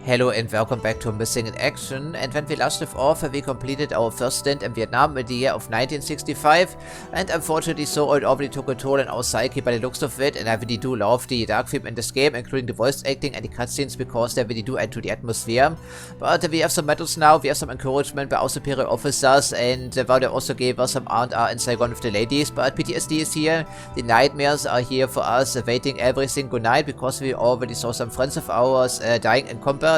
Hello and welcome back to Missing in Action, and when we last left off, we completed our first stint in Vietnam in the year of 1965, and unfortunately so it already took a toll on our psyche by the looks of it, and I really do love the dark theme in this game, including the voice acting and the cutscenes, because they really do add to the atmosphere. But we have some medals now, we have some encouragement by our superior officers, and well, they also gave us some R&R in Saigon with the ladies, but PTSD is here, the nightmares are here for us, waiting every single night, because we already saw some friends of ours dying in combat.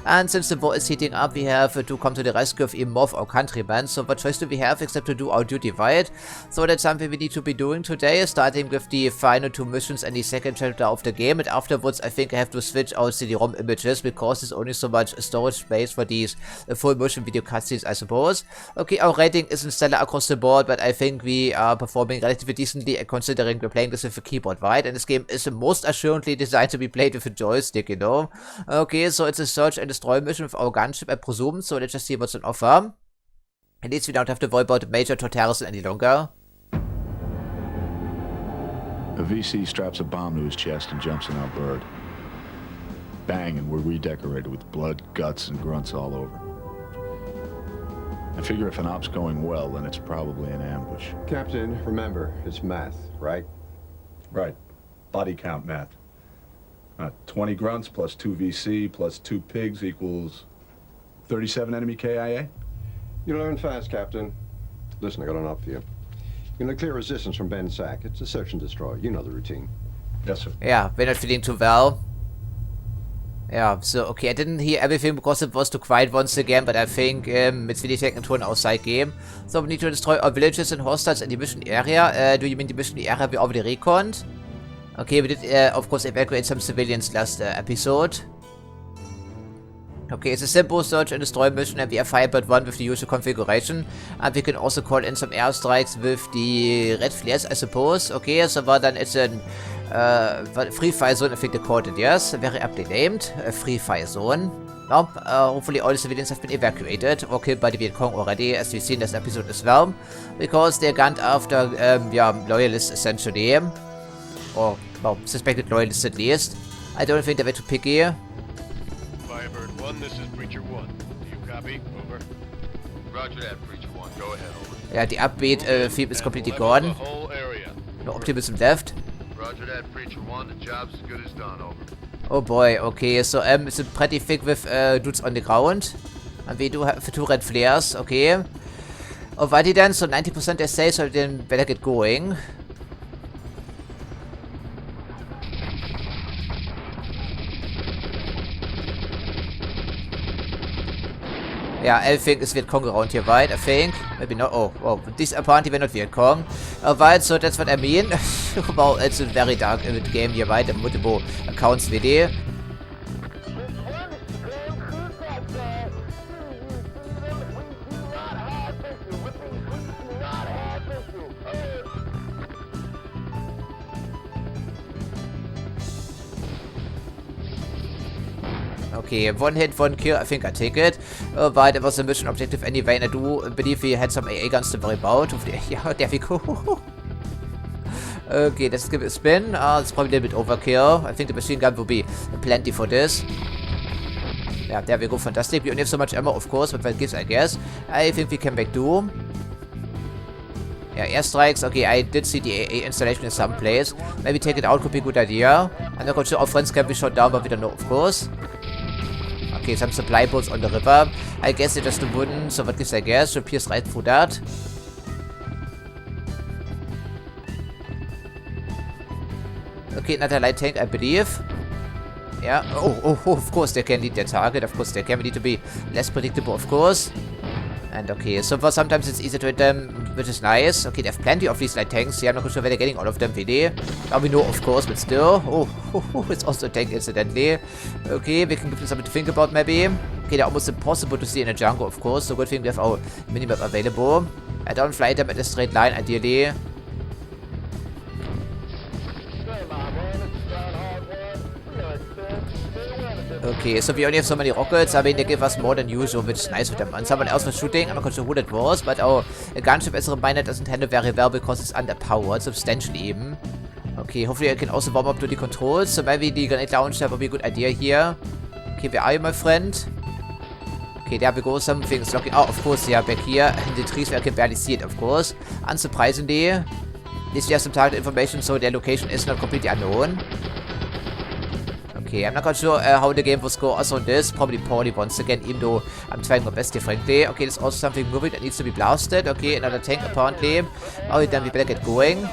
And since the war is heating up, we have to come to the rescue of even more of our countrymen. So what choice do we have except to do our duty, right? So that's something we need to be doing today, starting with the final two missions and the second chapter of the game. And afterwards, I think I have to switch out CD-ROM images because there's only so much storage space for these full motion video cutscenes, I suppose. Okay, our rating isn't stellar across the board, but I think we are performing relatively decently considering we're playing this with a keyboard, right? And this game is most assuredly designed to be played with a joystick, you know? Okay, so it's a search and destroy mission with our gunship, I presume, so let's just see what's on offer. At least we don't have to worry about Major Torterison any longer. A VC straps a bomb to his chest and jumps in our bird. Bang, and we're redecorated with blood, guts, and grunts all over. I figure if an op's going well, then it's probably an ambush. Captain, remember, it's math, right? Right. Body count math. 20 grunts plus 2 VC plus 2 pigs equals 37 enemy KIA? You learn fast, Captain. Listen, I got an op for you. You're gonna clear resistance from Ben Sack. It's a search and destroy. You know the routine. Yes, sir. Yeah, we're not feeling too well. Yeah, so, okay, I didn't hear everything because it was too quiet once again, but I think it's really taking a toll on our side game. So we need to destroy our villages and hostiles in the mission area. Do you mean the mission area we already reconned? Okay, we did, of course, evacuate some civilians last episode. Okay, it's a simple search and destroy mission, and we have Firebird 1 with the usual configuration. And we can also call in some airstrikes with the red flares, I suppose. Okay, so then it's a free fire zone, I think they called it, yes. Very aptly named. A free fire zone. Nope, hopefully all the civilians have been evacuated or killed by the Viet Cong already, as we've seen in this episode as well. Because they're gunned after, loyalists, essentially. Or, well, suspected loyalists at least. I don't think they're too picky. Firebird 1, this is Preacher 1. Do you copy? Over. Roger that, Preacher 1. Go ahead, over. Yeah, the upbeat theme is completely gone. The whole area. No optimism left. Roger that, Preacher 1. The job's as good as done, over. Oh boy, okay, so it's pretty thick with dudes on the ground. And we do have 2 red flares, okay. Alrighty then, so 90% they say, so then better get going. Yeah, everything is Viet Cong around here, right? I think. Maybe not. Oh, this apparently we're not Viet Cong. Right, so that's what I mean. Well, it's a very dark game here, right? And multiple accounts really. Okay, 1 hit, 1 kill, I think I take it. But it was a mission objective anyway, and I do believe we had some AA guns to worry about. Yeah, there we go. Okay, let's give it a spin. It's probably a little bit overkill. I think the machine gun will be plenty for this. Yeah, there we go, fantastic. We only have so much ammo, of course, but that gives, I guess. I think we can make do. Yeah, airstrikes. Okay, I did see the AA installation in some place. Maybe take it out could be a good idea. I'm not quite sure our friends can be shot down, but we don't know, of course. Okay, some supply boats on the river. I guess they're just wooden, so what gives I guess? Should pierce right through that. Okay, another light tank, I believe. Yeah. Oh, of course they can lead their target. Of course they can. We need to be less predictable, of course. And okay, so for sometimes it's easy to hit them, which is nice. Okay, they have plenty of these light tanks. Yeah, I'm not quite sure where they're getting all of them, really. Now we know, of course, but still. Oh, it's also a tank, incidentally. Okay, we can give them something to think about, maybe. Okay, they're almost impossible to see in a jungle, of course. So good thing we have our minimap available. I don't fly them in a straight line, ideally. Okay, so we only have so many rockets. I mean, they give us more than usual, which is nice with them. And someone else was shooting. I'm not quite sure who that was, but our gunship, as a reminder, doesn't handle very well because it's underpowered, substantially even. Okay, hopefully I can also warm up to the controls. So maybe the grenade launcher will be a good idea here. Okay, where are you, my friend? Okay, there we go. Something's looking. Oh, of course, yeah, back here in the trees where I can barely see it, of course. Unsurprisingly, this is just some target information, so their location is not completely unknown. Okay, I'm not quite sure how the game will score also on this. Probably poorly once again, even though I'm trying my best here, frankly. Okay, there's also something moving that needs to be blasted. Okay, another tank, apparently. Oh, then we better get going.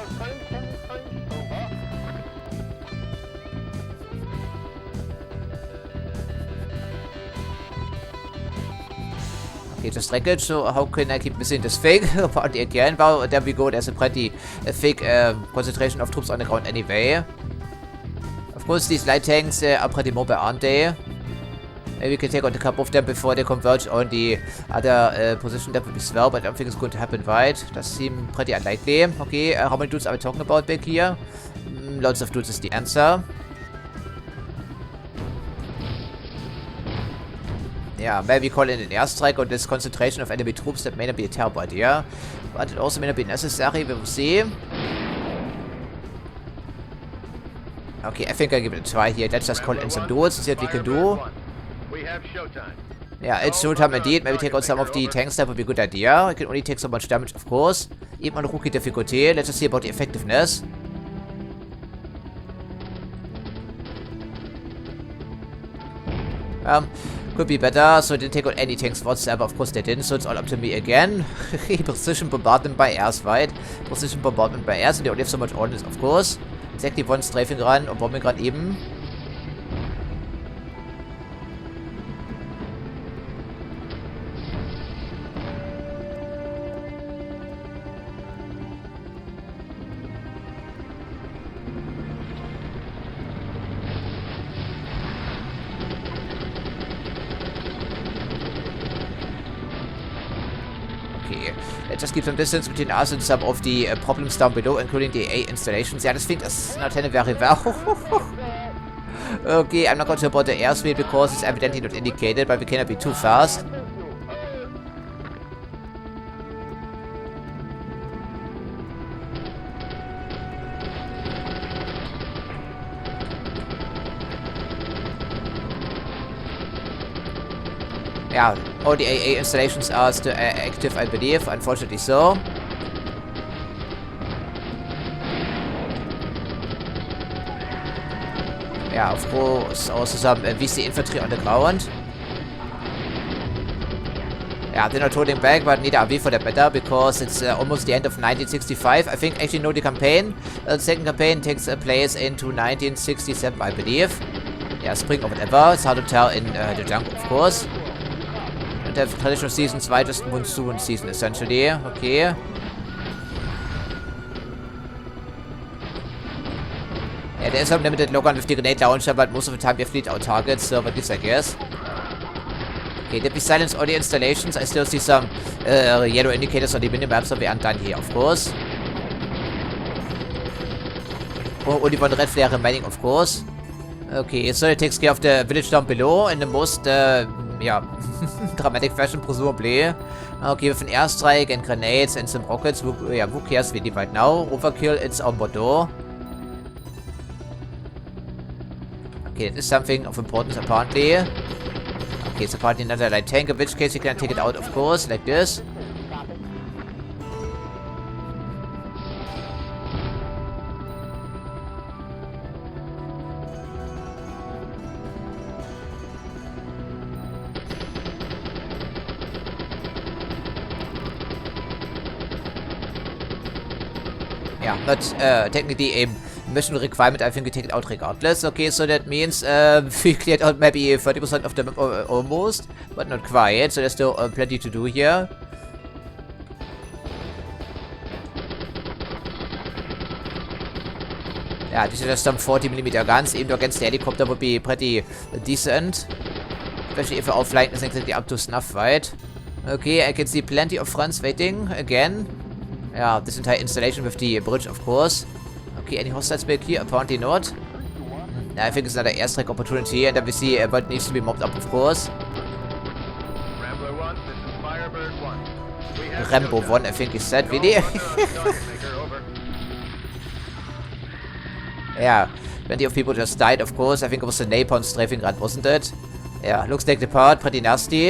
Okay, just wreckage, so how can I keep missing this thing? Apparently again. Well, there we go, there's a pretty fake concentration of troops on the ground anyway. Of course, these light tanks are pretty mobile, aren't they? Maybe we can take out a couple of them before they converge on the other position. That would be swell, but I don't think it's going to happen, right? Does seem pretty unlikely. Okay, how many dudes are we talking about back here? Lots of dudes is the answer. Yeah, maybe call in an airstrike on this concentration of enemy troops. That may not be a terrible idea, but it also may not be necessary. We will see. Okay, I think I'll give it a try here. Let's just call in some dudes and see what we can do. Yeah, it's showtime indeed. Maybe take out some of the tanks. That would be a good idea. I can only take so much damage, of course. Even on rookie difficulty. Let's just see about the effectiveness. Could be better, so they didn't take out any tanks whatsoever. Of course they didn't, so it's all up to me again. Precision bombardment by airs, right? Precision bombardment by airs, and they only have so much ordnance, of course. Exactly one strafing run und bombing gerade eben. Let's just keep some distance between us and some of the problems down below, including the A installations. Yeah, this thing is not handled very well. Okay, I'm not going to about the airspeed because it's evidently not indicated, but we cannot be too fast. Yeah, all the AA installations are still active, I believe. Unfortunately so. Yeah, of course, also some VC infantry on the ground. Yeah, they're not holding back, but neither are we for that matter, because it's almost the end of 1965. I think actually no, the campaign. The second campaign takes place into 1967, I believe. Yeah, spring or whatever. It's hard to tell in the jungle, of course. The traditional season's just monsoon season, essentially. Okay. Yeah, there is some limited lock-on with the grenade launcher, but most of the time we have fleet out targets, so at least I guess. Okay, did we silence all the installations? I still see some yellow indicators on the minimap, so we aren't done here, of course. Oh, only one red flare remaining, of course. Okay, so it takes care of the village down below in the most, yeah, dramatic fashion, presumably. Okay, with an airstrike and grenades and some rockets, who cares really right now? Overkill, it's on Bordeaux. Okay, that is something of importance, apparently. Okay, it's apparently another light tank, in which case you can take it out, of course, like this. Yeah, but technically a mission requirement, I think we take it out regardless. Okay, so that means we cleared out maybe 30% of the map almost, but not quite, so there's still plenty to do here. Yeah, these are just some 40mm guns, even though against the helicopter would be pretty decent. Especially if we're offline, it's exactly up to snuff, right? Okay, I can see plenty of fronts waiting again. Yeah, this entire installation with the bridge, of course. Okay, any hostiles back here? Apparently not. I think it's another airstrike opportunity, and then we see what needs to be mobbed up, of course. Rambler 1, this is Firebird 1. Rambo 1, I think he said, really? Yeah, plenty of people just died, of course. I think it was the napalm strafing run, wasn't it? Yeah, looks like the part, pretty nasty.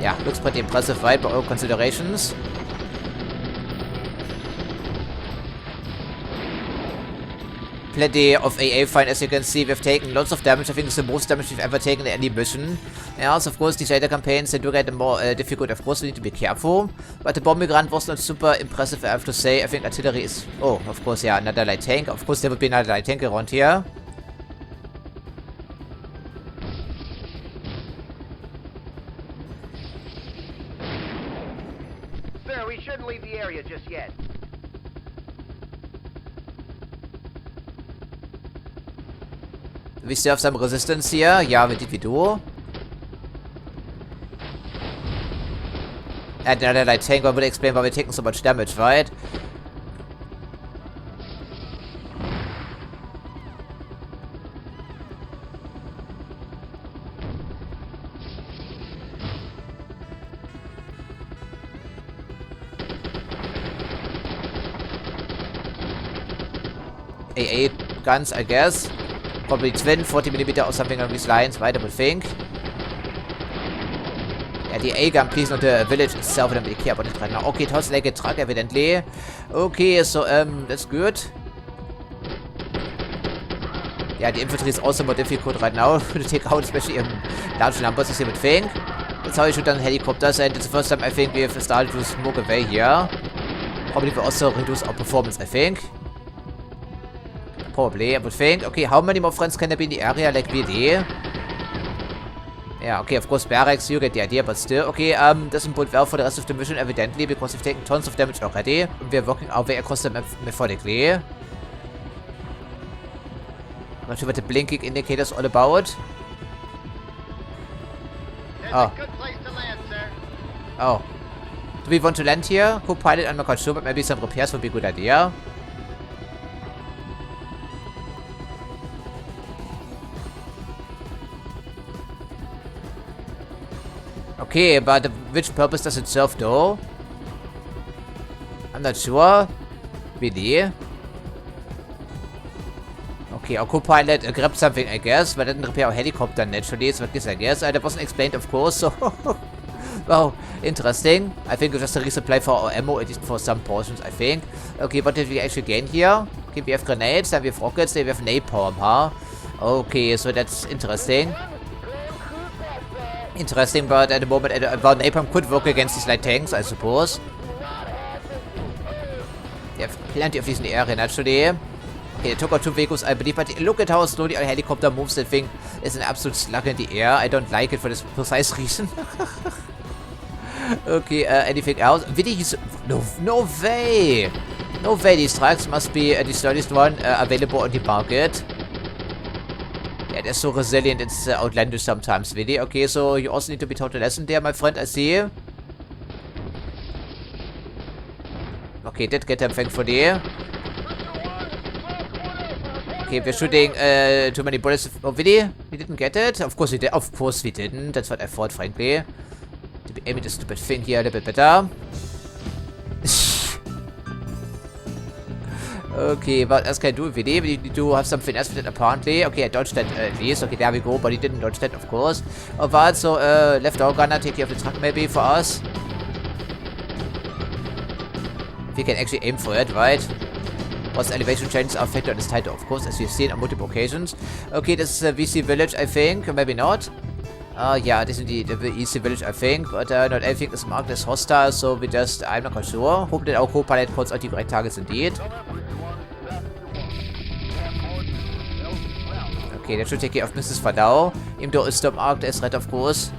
Yeah, looks pretty impressive, right, by all considerations. Plenty of AA fine, as you can see. We've taken lots of damage. I think it's the most damage we've ever taken in any mission. Yeah, so of course, these later campaigns, they do get more difficult. Of course, we need to be careful. But the bombing run was not super impressive, I have to say. I think artillery is... Oh, of course, yeah, another light tank. Of course, there would be another light tank around here. Sir, we shouldn't leave the area just yet. We still have some resistance here. Yeah, we do. And another light tank, I would explain why we're taking so much damage, right? AA guns, I guess. Probably twin, 40mm or something along these lines, right, I would think. Yeah, the A-gun, please, not the village itself, I don't really care about it right now. Okay, toss like a truck, evidently. Okay, so, that's good. Yeah, the infantry is also more difficult right now to take out, especially in large numbers, as you would think. That's how you shoot down helicopters, and it's the first time I think we have started to smoke away here. Probably will also reduce our performance, I think. Probably, I would think. Okay, how many more friends can there be in the area? Like, really? Yeah, okay, of course, barracks, you get the idea, but still. Okay, doesn't bode well for the rest of the mission, evidently, because we've taken tons of damage already. And we're working our way across the map methodically. Not sure what the blinking indicator is all about. Oh. Good place to land, sir. Oh. Do we want to land here? Co-pilot, I'm not quite sure, but maybe some repairs would be a good idea. Okay, but which purpose does it serve though? I'm not sure. Really? Okay, our co-pilot grabbed something, I guess, but didn't repair our helicopter naturally, so I guess, that wasn't explained, of course, so... Wow, interesting. I think it's just a resupply for our ammo, at least for some portions, I think. Okay, what did we actually gain here? Okay, we have grenades, then we have rockets, then we have napalm, huh? Okay, so that's interesting. Interesting, but at the moment, well, napalm could work against these light tanks, I suppose. They have plenty of these in the area, naturally. Okay, they took out 2 vehicles, I believe, but look at how slowly our helicopter moves. That thing is an absolute slug in the air. I don't like it for this precise reason. Okay, anything else? Videos? No way! No way, these trucks must be the sturdiest one available on the market. Yeah, they're so resilient, it's outlandish sometimes, really. Okay, so you also need to be taught a lesson there, my friend, I see. Okay, did get them, thankfully. Okay, we're shooting too many bullets. Oh, really? We didn't get it? Of course we did. Of course we didn't. That's what I thought, frankly. To be aiming the stupid thing here a little bit better. Okay, what else can I do with it? We need to have something else with it, apparently. Okay, I dodged that at least. Okay, there we go, but he didn't dodge that, of course. Alright, so, left our gunner, take care of the truck maybe for us. We can actually aim for it, right? Plus, elevation changes are affected on this title, of course, as we've seen on multiple occasions. Okay, this is VC Village, I think, or maybe not. Yeah, this is the EC Village, I think, but not everything is marked as hostile, so we just, I'm not quite sure. Hope that our co-pilot calls out the correct targets indeed. Okay, that should take care of Mrs. for now. Even though it's still marked as red, of course.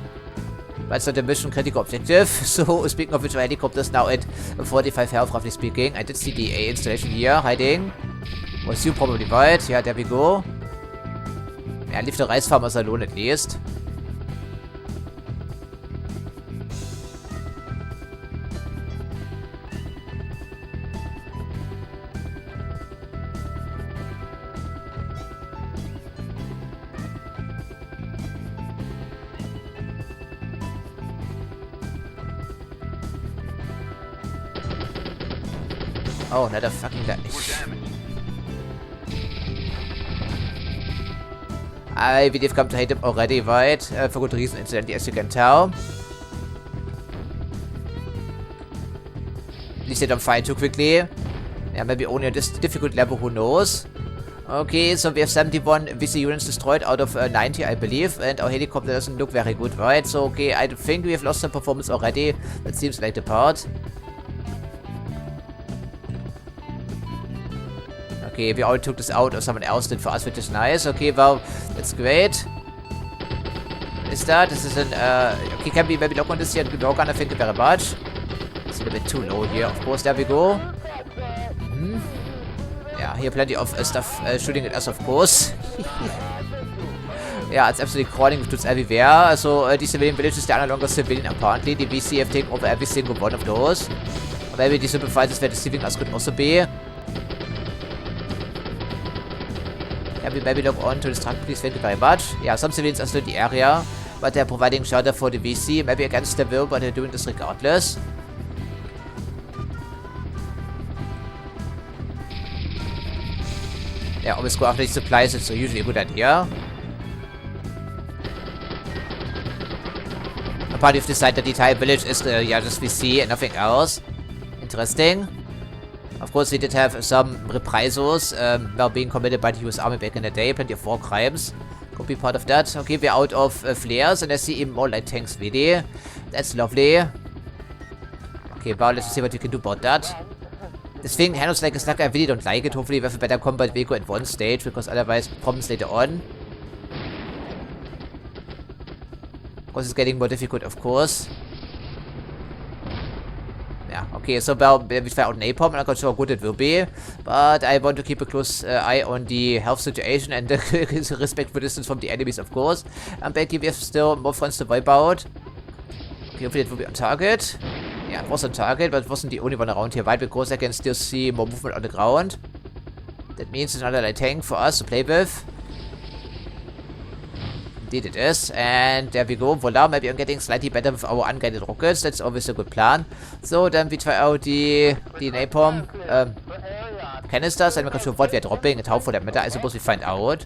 But it's not a mission critical objective. So, speaking of which, our helicopter is now at 45 health, roughly speaking. I did see the A installation here, hiding. Was you probably right? Yeah, there we go. Yeah, leave the rice farmers alone at least. Oh, not a fucking that. I believe you've come to hate him already, right? For good reason, incidentally, as you can tell. Please don't fight too quickly. Yeah, maybe only on this difficult level, who knows? Okay, so we have 71 VC units destroyed out of 90, I believe, and our helicopter doesn't look very good, right? So, okay, I think we have lost some performance already. That seems like the part. Okay, we already took this out, or someone else did for us, which is nice. Okay, well, that's great. What is that? This is an, okay, can we maybe lock on this here? Lock on, thank you very much. It's a little bit too low here. Of course, there we go. Yeah, here plenty of stuff shooting at us, of course. Yeah, it's absolutely crawling with dudes everywhere. So, the civilian villages, they are no longer civilian, apparently. The VC have taken over every single one of those. Or maybe the simple fighters were deceiving us, could also be. Can we maybe log on to this truck, please? Thank you very much. Yeah, some civilians are still in the area, but they're providing shelter for the VC. Maybe against their will, but they're doing this regardless. Yeah, always go after these supplies, it's usually a good idea. Apart if decide that the entire village is yeah, just VC and nothing else. Interesting. Of course, we did have some reprisals well being committed by the US Army back in the day. Plenty of war crimes. Could be part of that. Okay, we're out of flares and I see even more light tanks, really. That's lovely. Okay, well, let's see what we can do about that. This thing handles like a slug. I really don't like it. Hopefully we have a better combat vehicle at one stage, because otherwise problems later on. Of course, it's getting more difficult, of course. Yeah, okay, so well, we try out napalm. I'm not quite sure how good it will be, but I want to keep a close eye on the health situation and the respectful distance from the enemies, of course. And back here we have still more fronts to wipe out. Okay, hopefully it will be on target. Yeah, it was on target, but it wasn't the only one around here, right? Because I can still see more movement on the ground. That means it's another light tank for us to play with. Indeed it is. And there we go. Voila, maybe I'm getting slightly better with our unguided rockets. That's always a good plan. So, then we try out the napalm canisters. I'm not sure what we are dropping and how, for that matter. I suppose we find out.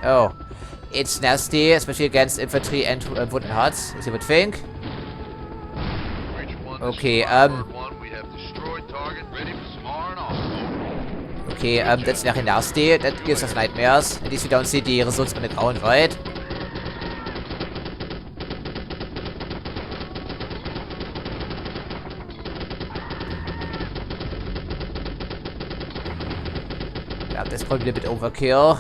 Oh. It's nasty, especially against infantry and wooden huts, as you would think. Okay, okay, that's very nasty. That gives us nightmares. At least we don't see the results on the ground, right? Yeah, that's probably a bit overkill.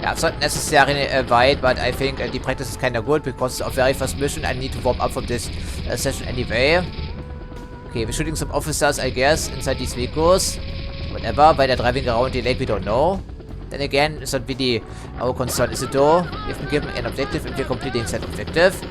Yeah, it's not necessarily wide, but I think the practice is kind of good, because our very first mission I need to warm up from this session anyway. Okay, we're shooting some officers, I guess, inside these vehicles. Whatever, why they're driving around the lake, we don't know. Then again, it's not really our concern, is it though? We've been given an objective and we're completing said objective.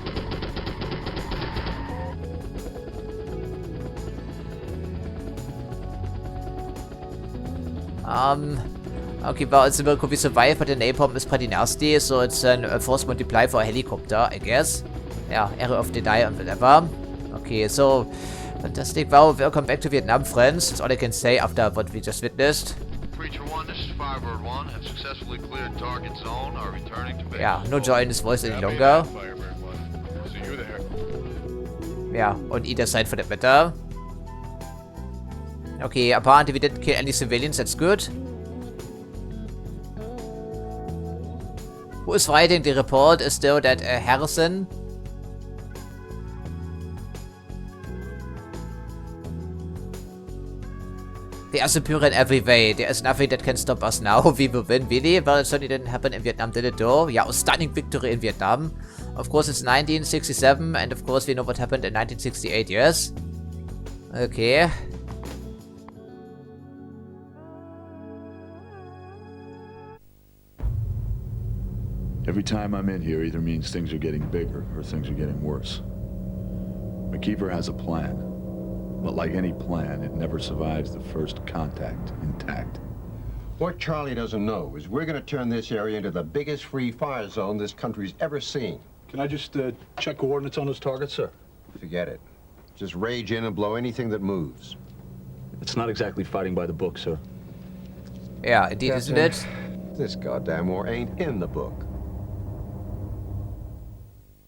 Okay, well, it's a could be survive, but the napalm is pretty nasty, so it's a force multiply for a helicopter, I guess. Yeah, area of deny and whatever. Okay, so fantastic. Well, welcome back to Vietnam, friends. That's all I can say after what we just witnessed. Preacher 1, this is Firebird 1. Have successfully cleared target zone. Are returning to base. Yeah, no joy in his voice any longer. Firebird 1. See you there. Yeah, on either side for that matter. Okay, apparently we didn't kill any civilians, that's good. Who is writing the report is still that Harrison. They are superior in every way. There is nothing that can stop us now. We will win, really. Well, it certainly didn't happen in Vietnam, did it though? Yeah, a stunning victory in Vietnam. Of course, it's 1967, and of course we know what happened in 1968, yes? Okay. Every time I'm in here either means things are getting bigger or things are getting worse. McKeever has a plan, but like any plan, it never survives the first contact intact. What Charlie doesn't know is we're going to turn this area into the biggest free fire zone this country's ever seen. Can I just check coordinates on those targets, sir? Forget it. Just rage in and blow anything that moves. It's not exactly fighting by the book, sir. Yeah, indeed, isn't it? This goddamn war ain't in the book.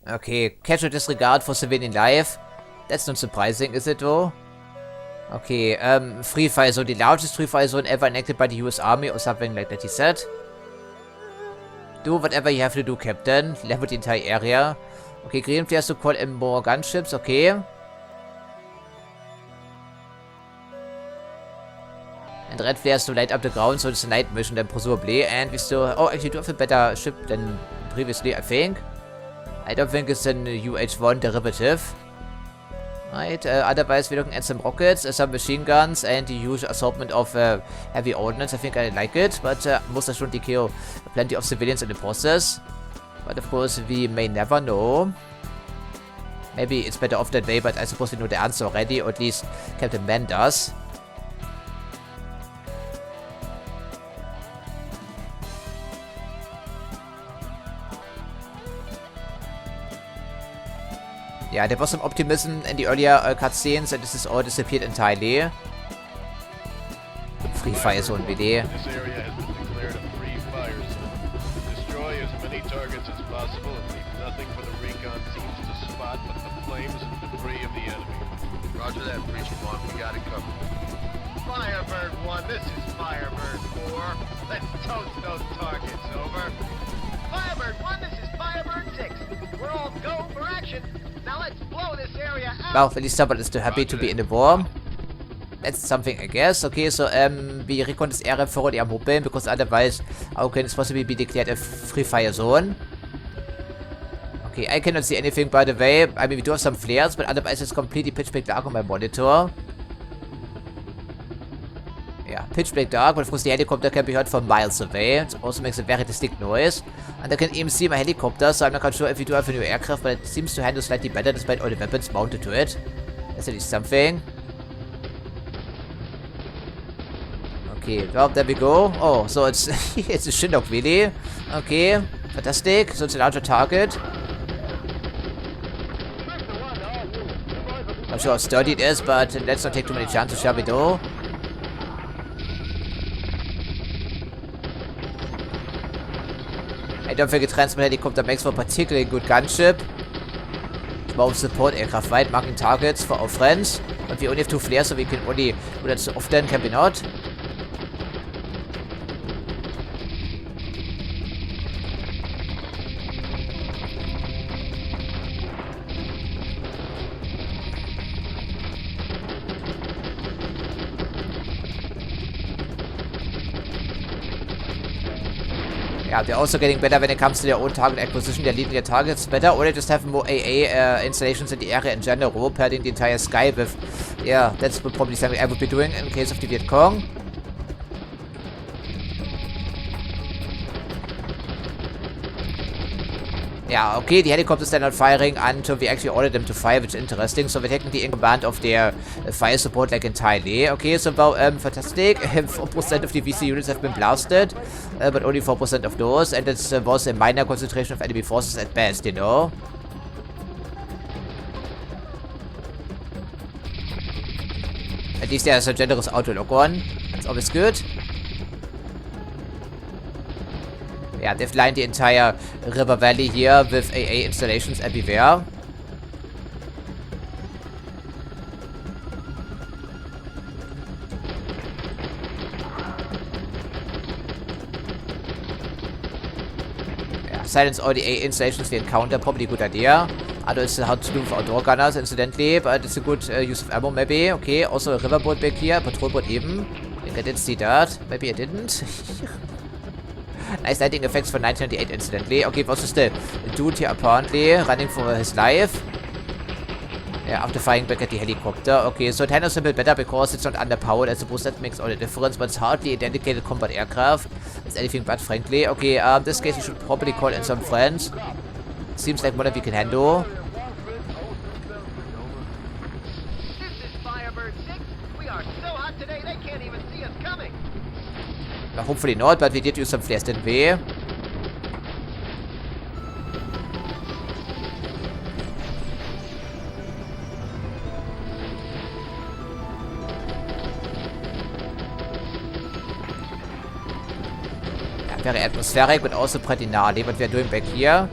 Okay, casual disregard for civilian life. That's not surprising, is it though? Okay, free fire zone, the largest free fire zone ever enacted by the US Army or something like that, he said. Do whatever you have to do, Captain. Level the entire area. Okay, green flares to call in more gunships, okay. And red flares to light up the ground, so it's a night mission then presumably. And we still... Oh, actually do have a better ship than previously, I think. I don't think it's an UH-1 derivative. Right, otherwise we're looking at some rockets, some machine guns, and the usual assortment of heavy ordnance. I think I like it, but most assuredly kill plenty of civilians in the process. But of course, we may never know. Maybe it's better off that way, but I suppose we know the answer already, or at least Captain Man does. Yeah, there was some optimism in the earlier cutscenes, and this has all disappeared entirely. Free fire zone, BD. This area has been declared a free fire zone. Destroy as many targets as possible and leave nothing for the recon teams to spot but the flames and debris of the enemy. Roger that, Preacher 1. We got it covered. Firebird 1, this is Firebird 4. Let's toast those targets, over. Firebird 1, this is Firebird 6. We're all go for action. Now let's blow this area out. Well, at least someone is still happy to be in the war. That's something, I guess. Okay, so we recon this area thoroughly am hoping, because otherwise how can it possibly be declared a free fire zone? Okay, I cannot see anything, by the way. I mean, we do have some flares, but otherwise it's completely pitch black dark on my monitor. Yeah, pitch black dark, but of course the helicopter can be heard from miles away. It also makes a very distinct noise. And I can even see my helicopter, so I'm not quite sure if we do have a new aircraft, but it seems to handle slightly better despite all the weapons mounted to it. That's at least something. Okay, well, there we go. Oh, so it's it's a Chinook, really. Okay, fantastic. So it's a larger target. Not sure how sturdy it is, but let's not take too many chances, shall we do? I don't think a transport helicopter makes for a particularly good gunship. Both support aircraft right, marking targets for our friends. But we only have 2 flares, so we can only do that so often, can we not? Yeah, they're also getting better when it comes to their own target acquisition. They're leading their targets better, or they just have more AA installations in the area in general, padding the entire sky with... Yeah, that's probably something I would be doing in case of the Viet Cong. Yeah, okay, the helicopters are not firing until we actually ordered them to fire, which is interesting. So we're technically in command of their fire support like entirely. Okay, so well, fantastic. 4% of the VC units have been blasted, but only 4% of those, and it was a minor concentration of enemy forces at best, you know. At least there's a generous auto-lock on. That's always good. Yeah, they've lined the entire river valley here with AA installations everywhere. Yeah, silence all the AA installations we encounter, probably a good idea. Although it's hard to do with outdoor gunners, incidentally, but it's a good use of ammo, maybe. Okay, also a riverboat back here, patrol boat even. I think I did see that. Maybe I didn't. Nice lighting effects for 1998, incidentally. Okay, was just a dude here apparently running for his life. Yeah, after firing back at the helicopter. Okay, so it handles a bit better because it's not underpowered. I suppose that makes all the difference, but it's hardly a dedicated combat aircraft. It's anything but friendly. Okay, in this case, you should probably call in some friends. Seems like more than we can handle. This is Firebird 6. We are so hot today they can't even see us coming. Well, hopefully not, but we did use some flares, didn't we? Very atmospheric, but also pretty gnarly. What we are doing back here.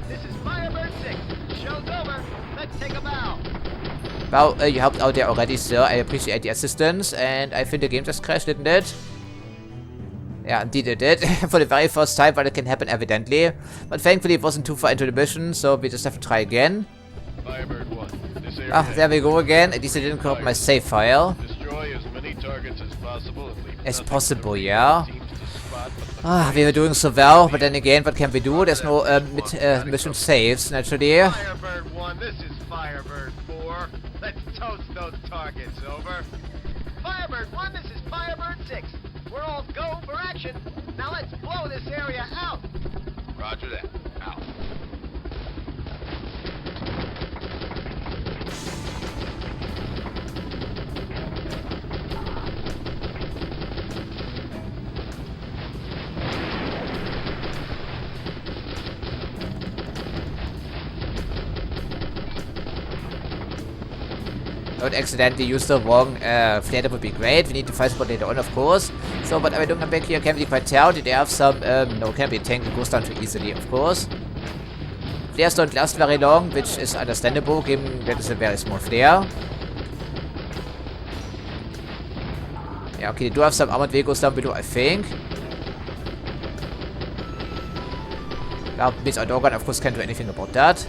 This is Firebird 6. Show's over. Let's take a bow. Well, you helped out there already, sir. I appreciate the assistance, and I think the game just crashed, didn't it? Yeah, indeed it did. For the very first time, but it can happen evidently. But thankfully it wasn't too far into the mission, so we just have to try again. Firebird 1, this area Ah, there we go again. At least I didn't corrupt my save file. destroy as many targets as possible and leave As nothing possible, for the yeah. teams to spot but the Ah, we were doing so well, but then again, what can we do? There's no mission saves, naturally. Firebird 1, this is Firebird 4. Let's toast those targets, over. Firebird 1, this is Firebird 6. We're all go for action. Now let's blow this area out. Roger that. Out. Don't accidentally use the wrong flare, that would be great. We need to fight spot later on, of course. So, what are we doing back here? Can't really quite tell. Did they have some, no, can't be a tank. It goes down too easily, of course. Flares don't last very long, which is understandable, given that it's a very small flare. Yeah, okay, they do have some armored vehicles down below, I think. Now, means our dog gun, of course, can't do anything about that.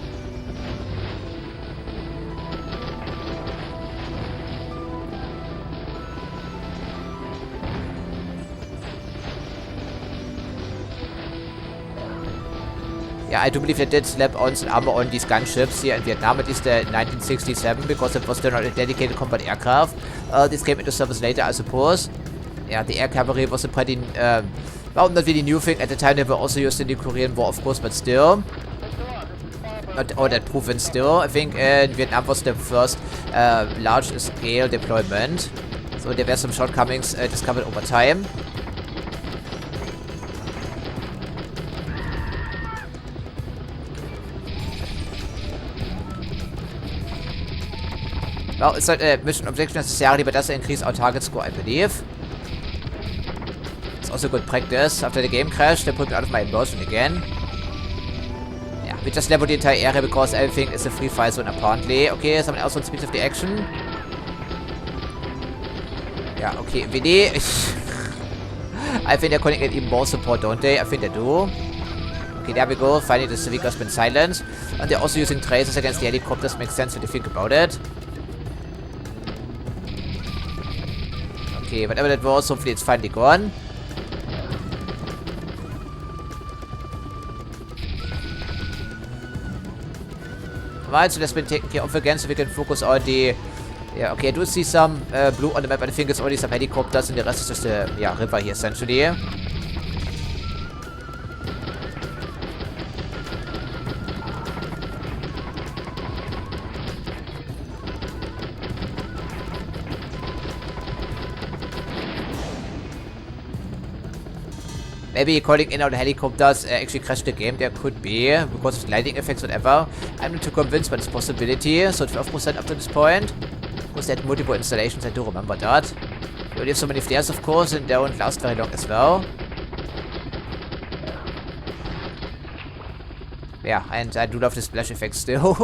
Yeah, I do believe they did slap on some armor on these gunships here in Vietnam, at least in 1967, because it was still not a dedicated combat aircraft. This came into service later, I suppose. Yeah, the air cavalry was a pretty, well, not really new thing at the time. They were also used in the Korean War, of course, but still. Not all that proven still. I think in Vietnam was the first large-scale deployment. So there were some shortcomings discovered over time. Well, it's not a mission objective necessarily, but does increase our target score, I believe. It's also good practice. After the game crashed, they put me out of my immersion again. Yeah, we just leveled the entire area because everything is a free fire zone apparently. Okay, someone else wants to speak of the action. Yeah, okay, really? I think they're calling it even more support, don't they? I think they do. Okay, there we go. Finally, the Civic has been silenced. And they're also using tracers against the helicopters. Makes sense when you think about it. Okay, whatever that was, hopefully it's finally gone. Alright, so that's been taken care of again, so we can focus on the... Yeah, okay, I do see some blue on the map, but I think it's only some helicopters, and the rest is just a river here, essentially. Maybe calling in all the helicopters actually crashed the game. There could be, because of lighting effects, whatever. I'm not too convinced, but it's a possibility. So 12% up to this point. Of course, they had multiple installations, I do remember that. We only have so many flares, of course, and they won't last very long as well. Yeah, and I do love the splash effects still.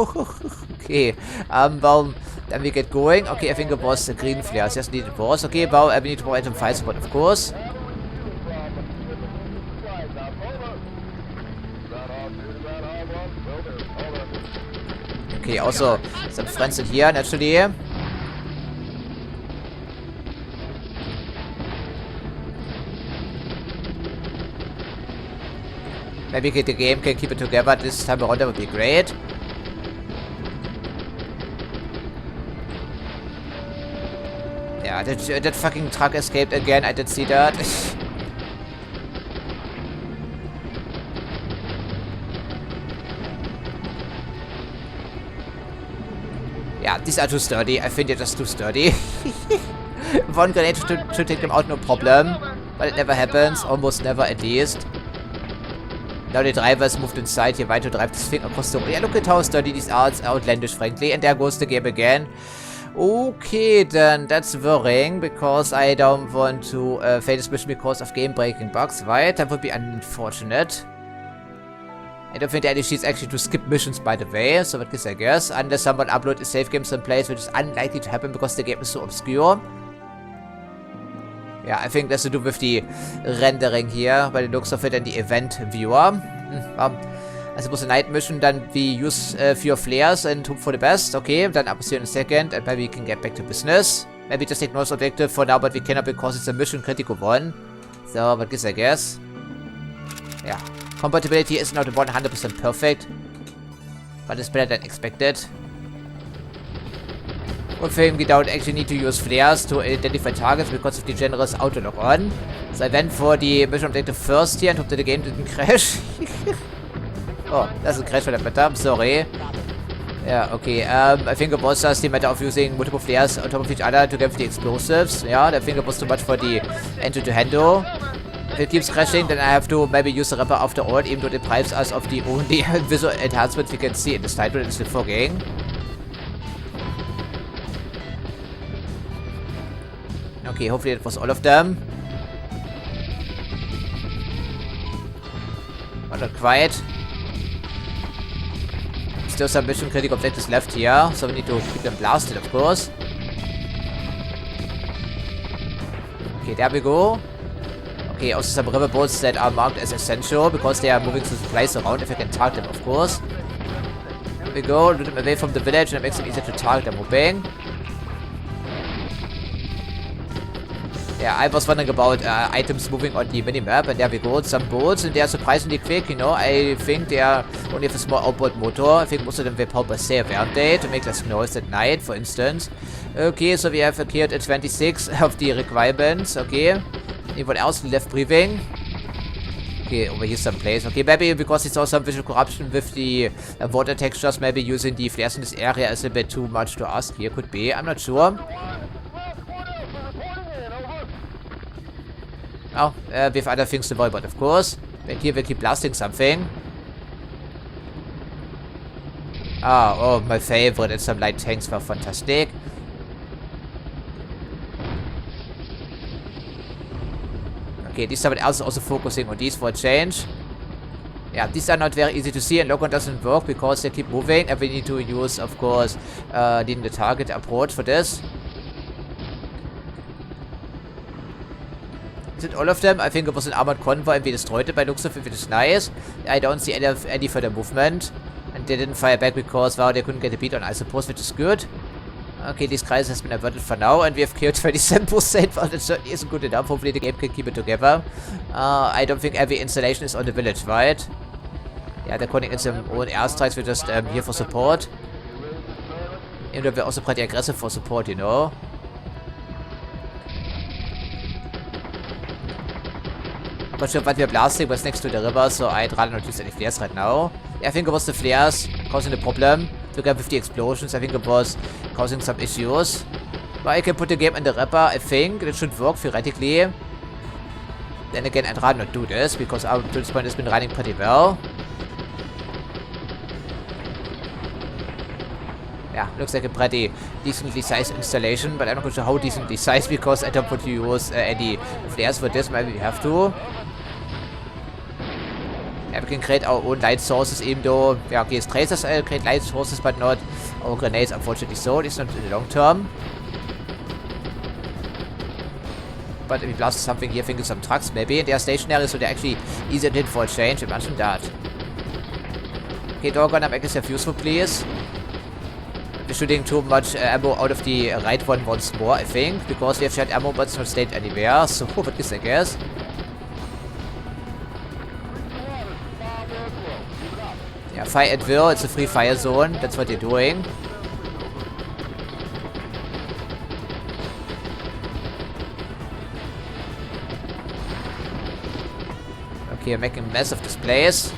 Okay, well, then we get going. Okay, I think it was the green flares. Yes, indeed it was. Okay, well, we need to provide some fire support, of course. Okay, also some friends in here, naturally. Maybe the game can keep it together this time around. That would be great. Yeah, that fucking truck escaped again. I did see that. Yeah, these are too sturdy. I think they're just too sturdy. One grenade should take them out, no problem. But it never happens. Almost never, at least. Now the drivers moved inside here. Why to drive this thing across the road? Yeah, look at how sturdy these are. It's outlandish, frankly. And there goes the game again. Okay, then that's worrying, because I don't want to fail this mission because of game-breaking bugs, right? That would be unfortunate. I don't think the idea is actually to skip missions, by the way, so what is I guess, unless someone uploads a save game someplace, which is unlikely to happen because the game is so obscure. Yeah, I think that's to do with the rendering here, by the looks of it, and the event viewer. I suppose a night mission, then we use fewer flares and hope for the best. Okay, then I'll see you in a second, and maybe we can get back to business. Maybe just ignore this objective for now, but we cannot because it's a mission critical one. So, what is I guess? Yeah. Compatibility is not 100% perfect, but it's better than expected. One thing, we don't actually need to use flares to identify targets because of the generous auto lock on. So I went for the mission objective first here and hope that the game didn't crash. Oh, doesn't crash for that matter, I'm sorry. Yeah, okay, I think it was just the matter of using multiple flares on top of each other to get the explosives. Yeah, I think it was too much for the engine to handle. If it keeps crashing, then I have to maybe use the Rapper after all, even though it deprives us of the only visual enhancement we can see in this title, it's the fogging. Okay, hopefully it was all of them. But not quite. Still some mission critical objectives left here, so we need to keep them blasted, of course. Okay, there we go. Okay, also some river boats that are marked as essential because they are moving supplies around if I can target them, of course. There we go, lure them away from the village and it makes it easier to target them, hoping. Yeah, I was wondering about items moving on the minimap, and there we go, some boats, and they are surprisingly quick, you know. I think they are only have a small outboard motor. I think most of them were powered by sail, aren't they, to make less noise at night, for instance. Okay, so we have cleared 26 of the requirements, okay. Anyone else left breathing? Okay, over here someplace. Okay, maybe because it's also some visual corruption with the water textures, maybe using the flares in this area is a bit too much to ask here. Could be, I'm not sure. Oh, we have other things to worry about, of course. Back here we keep blasting something. Ah, oh, my favorite, and some light tanks were fantastic. Okay, this someone else is also focusing on these for a change. Yeah, these are not very easy to see, and lock-on doesn't work because they keep moving, and we need to use, of course, the target approach for this. Is it all of them? I think it was an armored convoy and we destroyed it by looks of it, which is nice. I don't see any further movement. And they didn't fire back because, well, they couldn't get a beat on, I suppose, which is good. Okay, this crisis has been averted for now, and we have killed 27%. Well, that certainly isn't good enough. Hopefully the game can keep it together. I don't think every installation is on the village, right? Yeah, they're calling in some own airstrikes. We're just here for support. Even though we're also pretty aggressive for support, you know. Not sure what we're blasting, but it's next to the river, so I'd rather not use any flares right now. Yeah, I think it was the flares causing the problem. Together with the explosions, I think it was causing some issues. But I can put the game in the Rapper, I think. It should work theoretically. Then again, I'd rather not do this, because up to this point it's been running pretty well. Yeah, looks like a pretty decently sized installation, but I'm not sure how decently sized, because I don't want to use any flares for this. Maybe we have to. Yeah, we can create our own light sources, even though, yeah, okay, tracers create light sources, but not our grenades, unfortunately. So it's not in the long term. But if we blast something here, I think it's some trucks maybe. They are stationary, so they're actually easier to hit for a change. Imagine that. Okay, Doggone, make yourself useful, please. We're shooting too much ammo out of the right one once more, I think, because we have shared ammo, but it's not stayed anywhere. So, what is I guess? Yeah, fire at will. It's a free fire zone. That's what you're doing. Okay, I'm making a mess of this place.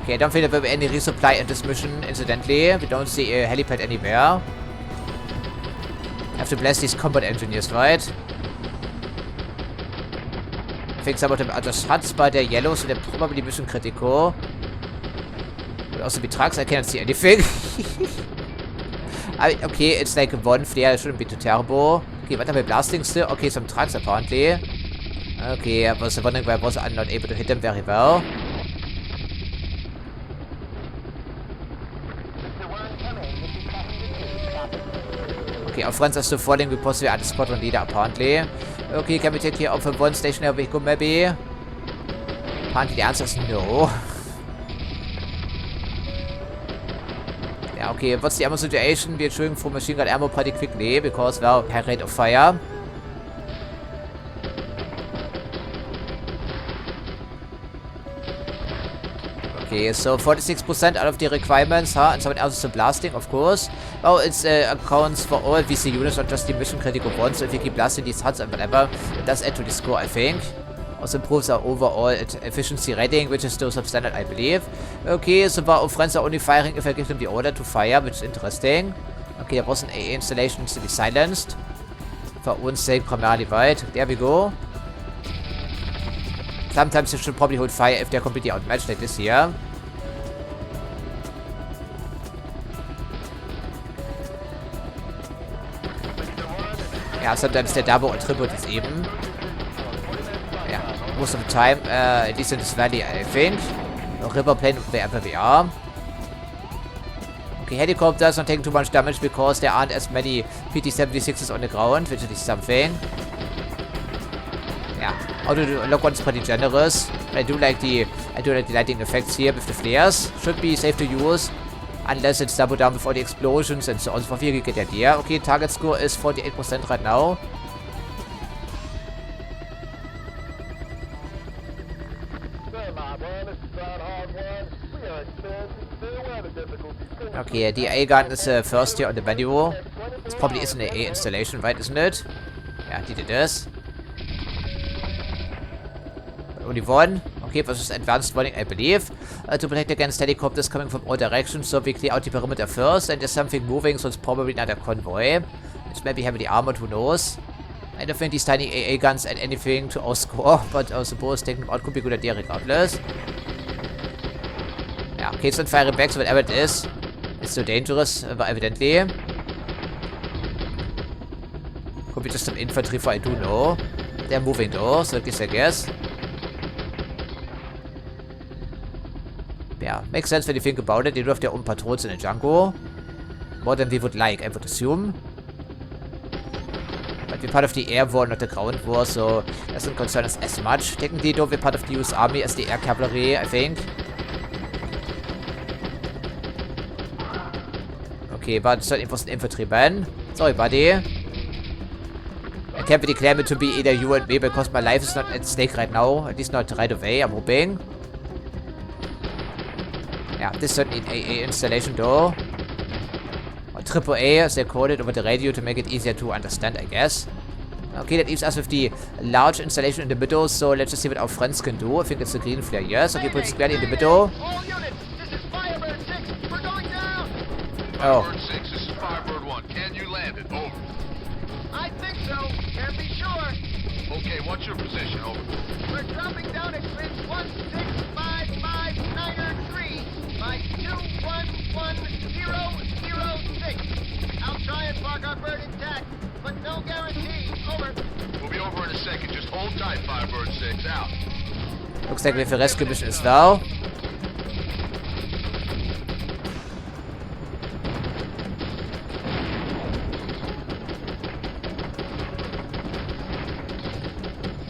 Okay, I don't think there will be any resupply in this mission, incidentally. We don't see a helipad anywhere. Have to bless these combat engineers, right? I think some of them are just huts, but they're yellow, so they're probably mission critical. Could also be trucks, I cannot see anything. Okay, it's like one flare, it shouldn't be too terrible. Okay, what are we blasting still? Okay, some trucks apparently. Okay, I was wondering why I was not able to hit them very well. Okay, our friends are still falling because we are the squadron leader, apparently. Okay, can we take care of one stationary vehicle, maybe? Apparently the answer is no. Yeah, okay, what's the ammo situation? We're shooting for machine gun ammo pretty quickly, because, well, high rate of fire. Okay, so 46% out of the requirements, huh? And someone else is blasting, of course. Well, it accounts for all VC units, not just the mission critical ones. So if you keep blasting these huts and whatever, it does add to the score, I think. Also improves our overall efficiency rating, which is still substandard, I believe. Okay, so our friends are only firing if I give them the order to fire, which is interesting. Okay, there was an AA installation to be silenced. For one's sake, primarily, right? There we go. Sometimes you should probably hold fire if they're completely outmatched like this here. Yeah, sometimes they're double or triple disabled. Yeah, most of the time, at least in this valley, I think. Or river plane, wherever we are. Okay, helicopters not taking too much damage because there aren't as many PT-76s on the ground, which is something. Yeah, auto lock one is pretty generous. I do like the lighting effects here with the flares. Should be safe to use, unless it's double down with all the explosions and so on. So you get the idea. Okay, target score is 48% right now. Okay, the A gun is first here on the menu. This probably is an AA installation, right? Isn't it? Yeah, it is. Only one. Okay, versus advanced warning, I believe. To protect against helicopters coming from all directions, so we clear out the perimeter first, and there's something moving, so it's probably not a convoy. It's maybe heavily armored, who knows? I don't think these tiny AA guns add anything to our score, but I suppose taking them out could be a good idea regardless. Yeah, okay, it's not firing back, so whatever it is, it's so dangerous, evidently. Could be just some infantry, for I do know. They're moving though, so I guess. Yeah, makes sense when you think about it. They do have their own patrols in the jungle. More than we would like, I would assume. But we're part of the air war, not the ground war, so it doesn't concern us as much. Technically, though, we're part of the US Army as the air cavalry, I think. Okay, but certainly was an infantryman. Sorry, buddy. I can't really claim it to be either you and me because my life is not at stake right now. At least not right away, I'm hoping. Yeah, this is certainly an AA installation though. Or AAA as they call it over the radio to make it easier to understand, I guess. Okay, that leaves us with the large installation in the middle, so let's just see what our friends can do. I think it's the green flare, yes. Okay, put it squarely in the middle. All units, this is Firebird 6. We're going down. Oh. Firebird 6, this is Firebird 1. Can you land it? Over. I think so. Can't be sure. Okay, what's your position? Over. We're dropping down at grid 1655903 by 211006. I'll try and park our bird intact, but no guarantee. Over. We'll be over in a second. Just hold tight, Firebird 6. Out. Looks like we have a rescue mission as well.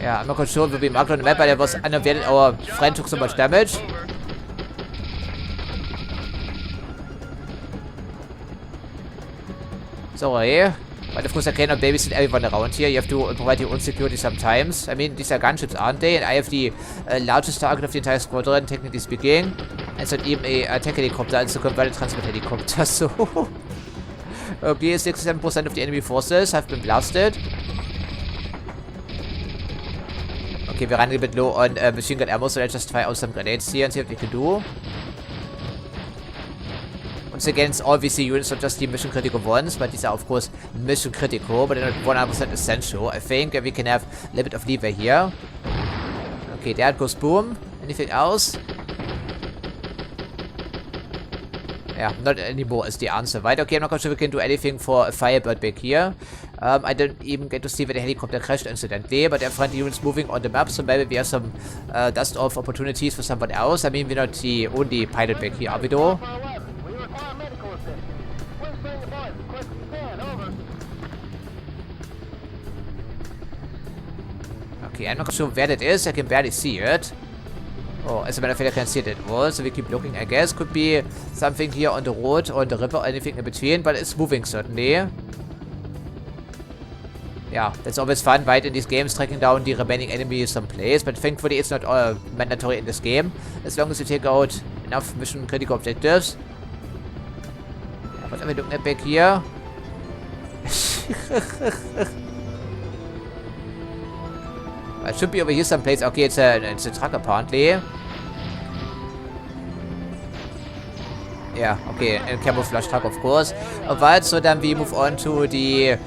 Yeah, I'm not quite sure it will be marked on the map, but there was unaware that our friend took so much damage. Sorry. But of course, I cannot babysit everyone around here. You have to provide your own security sometimes. I mean, these are gunships, aren't they? And I have the largest target of the entire squadron, technically speaking. And it's not even a attack helicopter, it's a converted transport helicopter, so... Okay, 67% of the enemy forces have been blasted. Okay, we're running a bit low on machine gun ammo, so let's just try out some grenades here and see what we can do. Once again, it's all VC units, not just the mission critical ones, but these are of course mission critical, but they're not 100% essential. I think we can have a little bit of leeway here. Okay, there it goes, boom. Anything else? Yeah, not anymore is the answer, right? Okay, I'm not sure we can do anything for a Firebird back here. I don't even get to see where the helicopter crashed incidentally, but there are friendly units moving on the map, so maybe we have some dust-off opportunities for someone else. I mean, we're not the only pilot back here, are we though? Okay, I'm not sure where that is. I can barely see it. Oh, as a matter of fact, I can see it at all, so we keep looking, I guess. Could be something here on the road or on the river or anything in between, but it's moving, certainly. Yeah, that's always fun, right, in these games, tracking down the remaining enemies someplace, but thankfully it's not mandatory in this game, as long as you take out enough mission-critical objectives. Yeah, what are we looking at back here? It should be over here someplace. Okay, it's a truck apparently. Yeah, okay, a camouflage truck, of course. Alright, so then we move on to the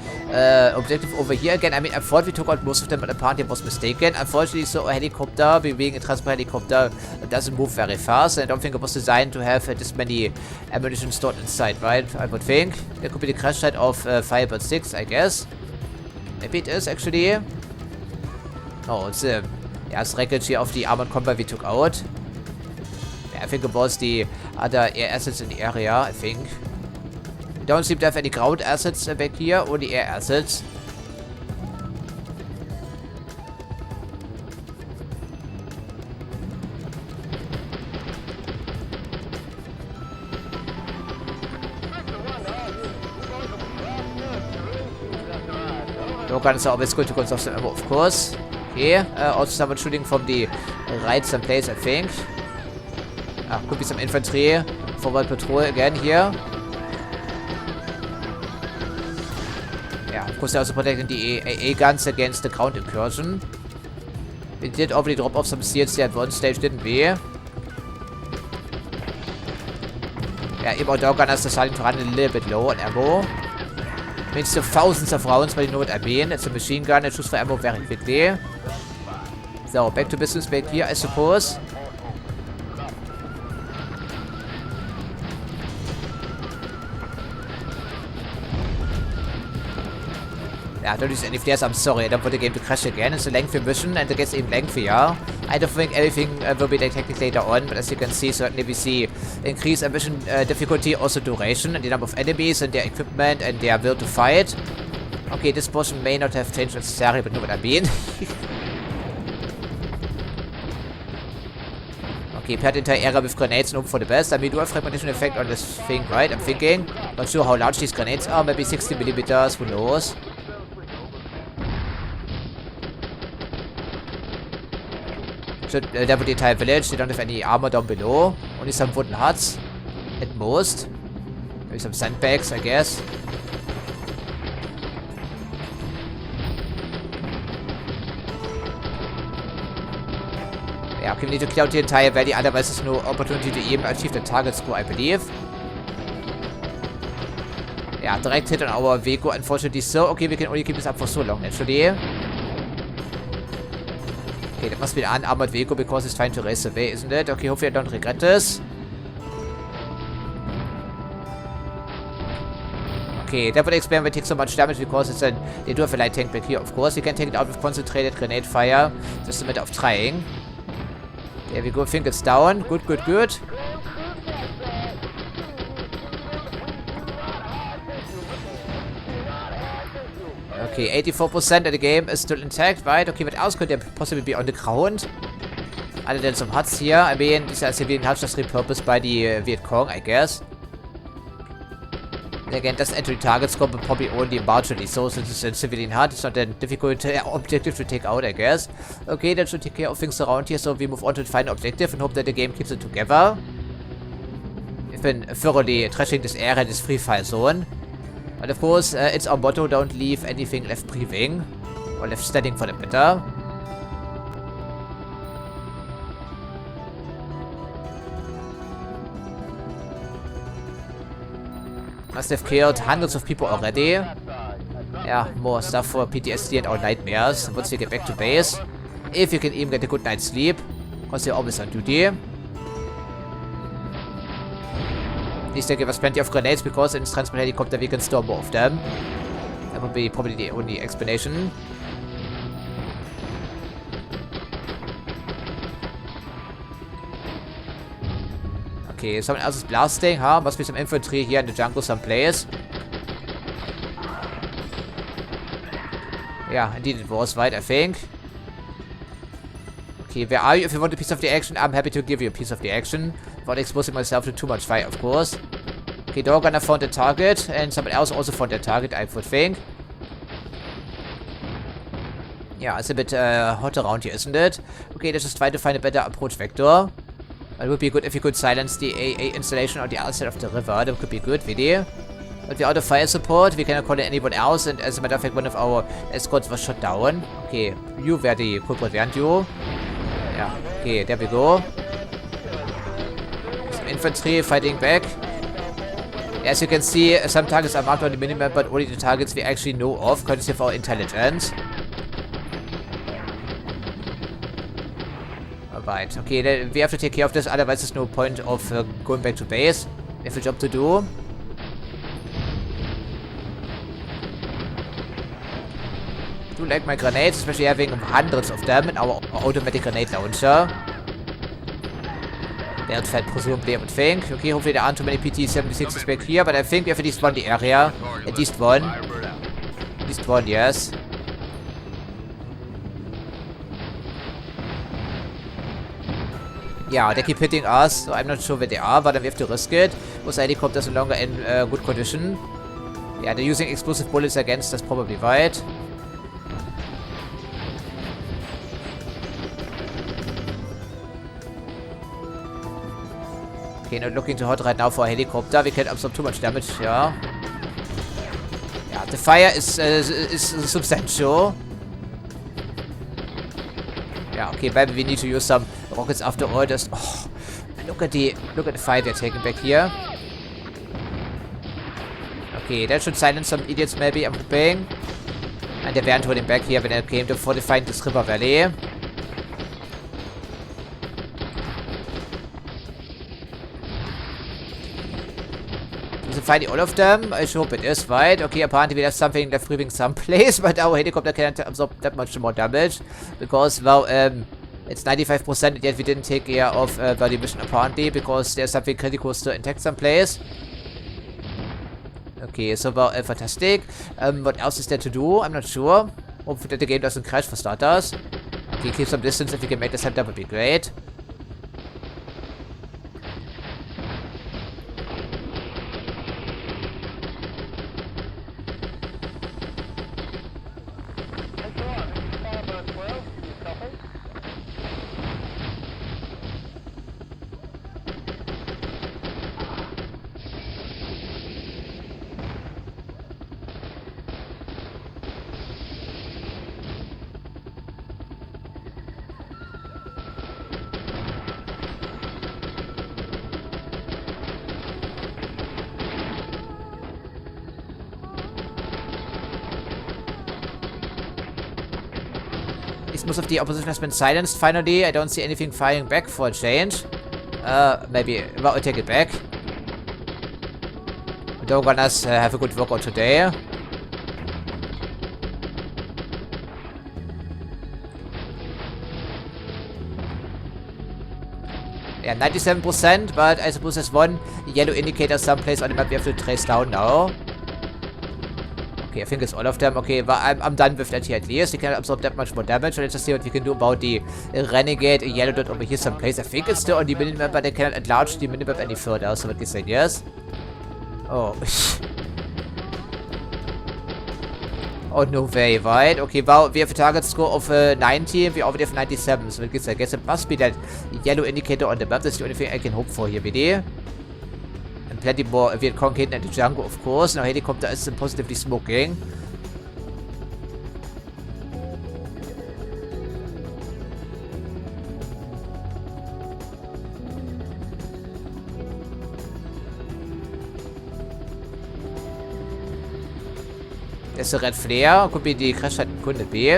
objective over here again. I mean, I thought we took out most of them, but apparently I was mistaken. Unfortunately, so a helicopter, being a transport helicopter, doesn't move very fast. And I don't think it was designed to have this many ammunition stored inside, right? I would think. That could be the crash site of Firebird 6, I guess. Maybe it is, actually. Oh, it's it's wreckage here of the armored combat we took out. Yeah, I think it was the other air assets in the area, I think. We don't seem to have any ground assets back here, only air assets. No guns are always good to conserve some ammo, of course. Okay, also someone shooting from the right someplace, I think. Could be some infantry. Forward patrol again here. Yeah, of course they're also protecting the AA guns against the ground incursion. We did already drop off some seals there at one stage, didn't we? Yeah, even our dog gunners are starting to run a little bit low on ammo. Means the thousands of rounds, but you know what I mean. It's a machine gun, it shoots for ammo very quickly. So, back to business back here, I suppose. Yeah, don't use any flares, I'm sorry. I don't want the game to crash again. It's a lengthy mission, and it gets even lengthier. I don't think everything will be detected later on, but as you can see, certainly we see increased mission difficulty, also duration, and the number of enemies, and their equipment, and their will to fight. Okay, this portion may not have changed necessarily, but you know what I mean. Okay, paired the entire area with grenades and hope for the best. I mean, do a fragmentation effect on this thing, right? I'm thinking. Not sure how large these grenades are. Maybe 60 millimeters, who knows? Should level the entire village. They don't have any armor down below. Only some wooden huts. At most. Maybe some sandbags, I guess. Yeah, okay, we need to clear out the entire valley, otherwise there's no opportunity to even achieve the target score, I believe. Yeah, direct hit on our vehicle, unfortunately so. Okay, we can only keep this up for so long, naturally. Okay, that must be an unarmored vehicle because it's trying to race away, isn't it? Okay, hopefully I don't regret this. Okay, that would explain why it takes so much damage, because it's they do have a light tank back here, of course. You can take it out with concentrated grenade fire. Just a matter of trying. There we go, I think it's down. Good, good, good. Okay, 84% of the game is still intact, right? Okay, what else could there possibly be on the ground? Other than some huts here. I mean, these are civilian huts just repurposed by the Viet Cong, I guess. And again, doesn't enter the target scope, but probably only marginally so, since it's a civilian HUD. It's not a difficult objective to take out, I guess. Okay, that should take care of things around here, so we move on to the final objective and hope that the game keeps it together. We've been thoroughly trashing this area, this free fire zone. But of course, it's our motto, don't leave anything left breathing. Or left standing for the better. Must have killed hundreds of people already. Yeah, more stuff for PTSD and our nightmares. Once we get back to base, if you can even get a good night's sleep, because you're always on duty. At least they give us plenty of grenades, because in this transport helicopter we can store more of them. That would be probably the only explanation. Okay, someone else is blasting, huh? Must be some infantry here in the jungle someplace. Yeah, indeed it was, right, I think. Okay, where are you? If you want a piece of the action, I'm happy to give you a piece of the action. Without exposing myself to too much fire, of course. Okay, Doggana found the target, and someone else also found the target, I would think. Yeah, it's a bit hot around here, isn't it? Okay, let's just try to find a better approach vector. It would be good if you could silence the AA installation on the other side of the river. That could be good, really. But we're out of fire support. We cannot call in anyone else. And as a matter of fact, one of our escorts was shot down. Okay, you were the culprit, weren't you? Yeah, okay, there we go. Some infantry fighting back. As you can see, some targets are marked on the minimap, but only the targets we actually know of, courtesy of our intelligence. Alright, okay, we have to take care of this, otherwise there's no point of going back to base. We have a job to do. I do like my grenades, especially having hundreds of them in our automatic grenade launcher. That felt presumably, I would think. Okay, hopefully there aren't too many PT-76s back here, but I think we have at least one in the area. At least one. At least one, yes. Yeah, they keep hitting us, so I'm not sure where they are, but we have to risk it. Because the helicopter is no longer in good condition. Yeah, they're using explosive bullets against us, probably right. Okay, not looking too hot right now for a helicopter. We can't absorb too much damage, yeah. Yeah, the fire is substantial. Yeah, okay, maybe we need to use some rockets after all. Just look at the fire they're taking back here. Okay, that should silence some idiots maybe, I'm hoping. And they weren't holding back here when they came to fortifying this river valley. Is it fighting all of them? I hope it is, right? Okay, apparently we have something left breathing someplace, but our helicopter cannot absorb that much more damage. Because, well, it's 95%, and yet we didn't take care of the mission apparently, because there's something critical still intact someplace. Okay, so well, fantastic. What else is there to do? I'm not sure. Hopefully that the game doesn't crash for starters. Okay, keep some distance. If we can make this happen, that would be great. Most of the opposition has been silenced finally. I don't see anything firing back for a change. Maybe, well, I'll take it back. Dogunners have a good workout today. Yeah, 97%, but I suppose there's one yellow indicator someplace on the map we have to trace down now. Okay, I think it's all of them. Okay, but I'm done with that here at least. They cannot absorb that much more damage. So let's just see what we can do about the renegade yellow dot over here someplace. I think it's still on the minimap, but they cannot enlarge the minimap any further. So what do you say? Yes? Oh. Oh, no way, right? Okay, well, we have a target score of 90, we already have 97, so I guess it must be that yellow indicator on the map. That's the only thing I can hope for here, BD. And plenty more Viet Cong hidden in the jungle, of course. Now, helicopter is positively smoking. There's a red flare. Could be the crash site in Kunde B.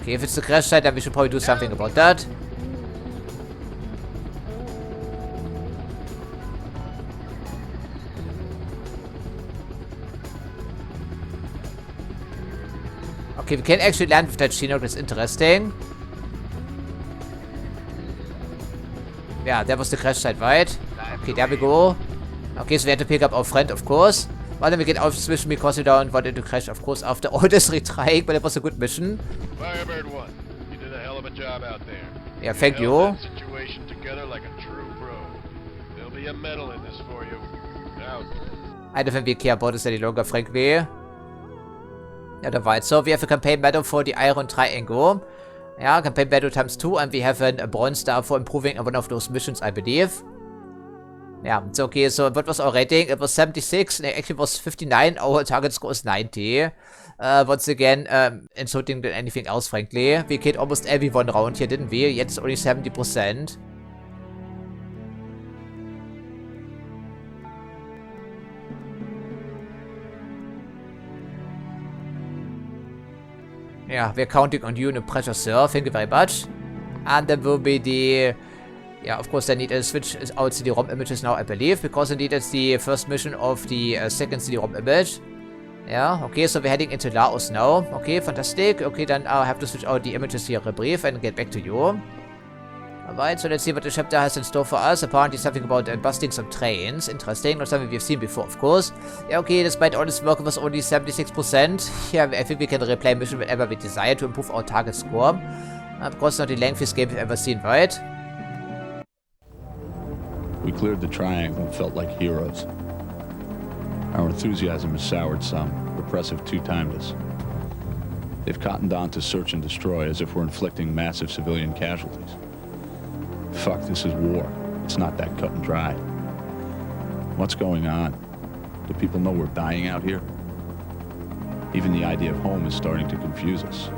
Okay, if it's the crash site, then we should probably do something about that. Okay, we can actually land with that Chinook. That's interesting. Yeah, that was the crash site, right? Okay, there we go. Okay, so we had to pick up our friend, of course. Well, then we get out of this mission because we don't want it to crash, of course, after all this retrying, but it was a good mission. Firebird 1, you did a hell of a job out there. Yeah, thank you. held that situation together like a true pro. There'll be a medal in this for you. Out. I don't think we care about this any longer, frankly. Yeah, right. So we have a campaign medal for the Iron Triangle. Yeah, campaign medal times 2, and we have a bronze star for improving one of those missions, I believe. Yeah, it's okay. So what was our rating? It was 76, and it actually was 59. Our target score is 90. Once again, insulting than anything else, frankly. We killed almost everyone around here, didn't we? Yet it's only 70%. Yeah, we're counting on you, no pressure, sir. Thank you very much. And then will be the... Yeah, of course, I need to switch out CD-ROM images now, I believe. Because indeed, it's the first mission of the second CD-ROM image. Yeah, okay, so we're heading into Laos now. Okay, fantastic. Okay, then I'll have to switch out the images here brief and get back to you. Alright, so let's see what the chapter has in store for us. Apparently something about busting some trains. Interesting, not something we've seen before, of course. Yeah, okay, despite all this work, it was only 76%. Yeah, I think we can replay mission whenever we desire to improve our target score. Of course, not the lengthiest game we've ever seen, right? We cleared the triangle and felt like heroes. Our enthusiasm has soured some. Repressive two-timed us. They've cottoned on to search and destroy as if we're inflicting massive civilian casualties. Fuck, this is war. It's not that cut and dry. What's going on? Do people know we're dying out here? Even the idea of home is starting to confuse us.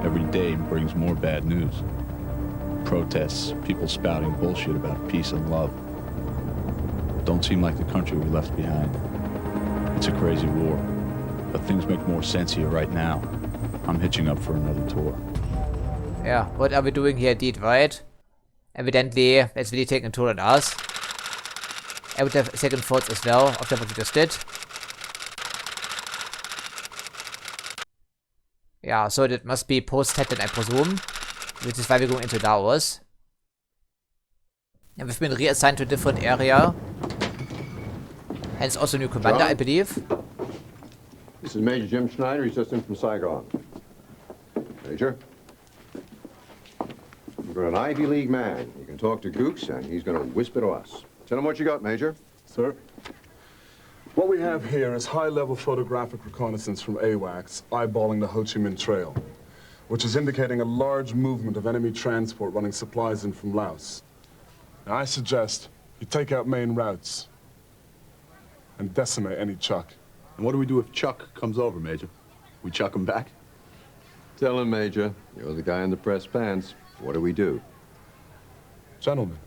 Every day brings more bad news. Protests, people spouting bullshit about peace and love. Don't seem like the country we left behind. It's a crazy war, but things make more sense here right now. I'm hitching up for another tour. Yeah, what are we doing here indeed, right? Evidently, it's really taking a toll on us. I would have second thoughts as well after what we just did. Yeah, so that must be post-Titan, I presume. Which is why we're going into Laos. And we've been reassigned to a different area. Hence also new commander, John? I believe. This is Major Jim Schneider. He's just in from Saigon. Major? You've got an Ivy League man. You can talk to Gooks, and he's going to whisper to us. Tell him what you got, Major. Sir, what we have here is high-level photographic reconnaissance from AWACS eyeballing the Ho Chi Minh Trail, which is indicating a large movement of enemy transport running supplies in from Laos. Now, I suggest you take out main routes and decimate any Chuck. And what do we do if Chuck comes over, Major? We chuck him back? Tell him, Major. You're the guy in the press pants. What do we do? Gentlemen,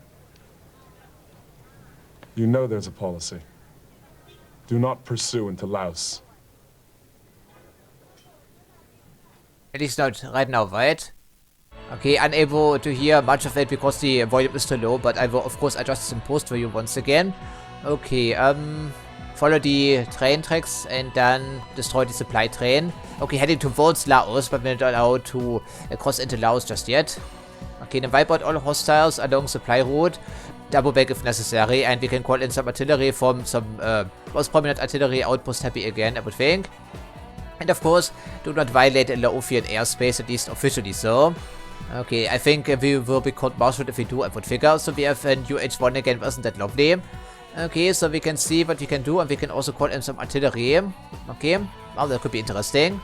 you know there's a policy. Do not pursue into Laos. At least not right now, right? Okay, unable to hear much of it because the volume is too low, but I will of course adjust this in post for you once again. Okay, follow the train tracks and then destroy the supply train. Okay, heading towards Laos, but we're not allowed to cross into Laos just yet. Okay, then wipe out all hostiles along supply route. double back if necessary, and we can call in some artillery from some most prominent artillery outpost happy again, I would think. And of course, do not violate Laofian airspace, at least officially so. Okay, I think we will be court-martialed if we do, I would figure. So we have a new H1 again, wasn't that lovely? Okay, so we can see what we can do, and we can also call in some artillery. Okay, well, that could be interesting.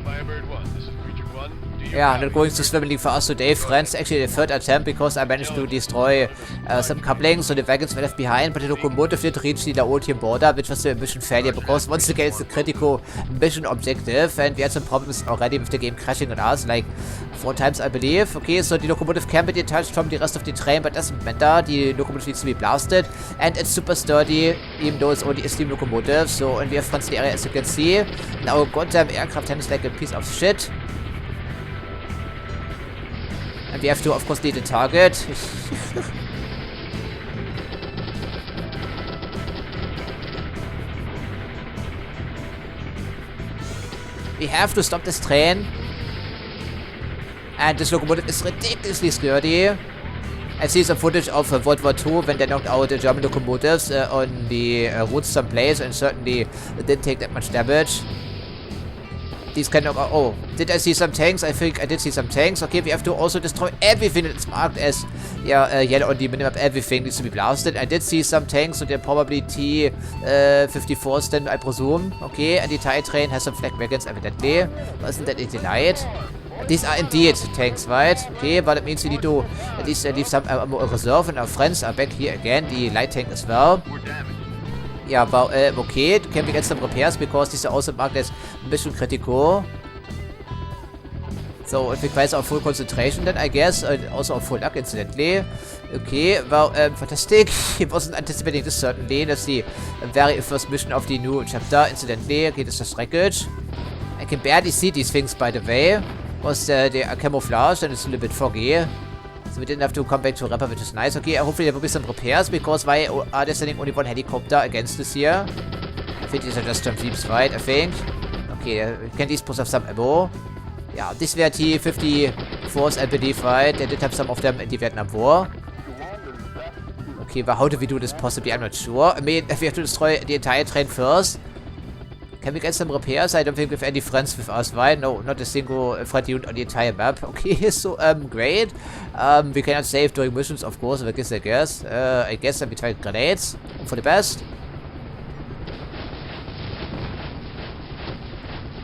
Firebird 1, this is Creature 1. Do you Yeah, copy? not going so swimmingly for us today, friends. Actually, the third attempt, because I managed to destroy some couplings, so the wagons were left behind, but the locomotive did reach the Laotian border, which was a mission failure, because once again, it's a critical mission objective, and we had some problems already with the game crashing on us, like 4 times, I believe. Okay, so the locomotive can be detached from the rest of the train, but doesn't matter. The locomotive needs to be blasted, and it's super sturdy, even though it's only a steam locomotive. So, and we have fronts in the area, as you can see. Now, goddamn aircraft is like a piece of shit. And we have to, of course, lead the target. We have to stop this train. And this locomotive is ridiculously sturdy. I see some footage of World War II when they knocked out the German locomotives on the routes someplace, and certainly didn't take that much damage. These kind of... Oh, did I see some tanks? I think I did see some tanks. Okay, we have to also destroy everything that's marked as yellow on the minimap. Everything needs to be blasted. I did see some tanks, so they're probably T-54s then, I presume. Okay, and the TIE train has some flak wagons, evidently. Wasn't that a delight? These are indeed tanks, right? Okay, but that means we need to at least leave some reserve, and our friends are back here again. The light tank as well. Yeah, but okay, can we get some repairs, because these are also marked as mission critical. So it requires our full concentration then, I guess, and also our full luck, incidentally. Okay, well, fantastic. I wasn't anticipating this, certainly. That's the very first mission of the new chapter, incidentally. Okay, this is wreckage. I can barely see these things, by the way, because they are camouflaged and it's a little bit foggy. So we didn't have to come back to Rapper, which is nice. Okay, hopefully there will be some repairs, because why are they sending only 1 helicopter against us here? I think these are just jump jeeps, right? I think. Okay, can these put have some ammo? Yeah, these were T-54s, I believe, right? They did have some of them in the Vietnam War. Okay, but how do we do this possibly? I'm not sure. I mean, if we have to destroy the entire train first. Can we get some repairs? I don't think we have any friends with us, right? No, not a single friend unit on the entire map. Okay, so, great. We cannot save during missions, of course, I guess. I guess we try grenades. Hope for the best.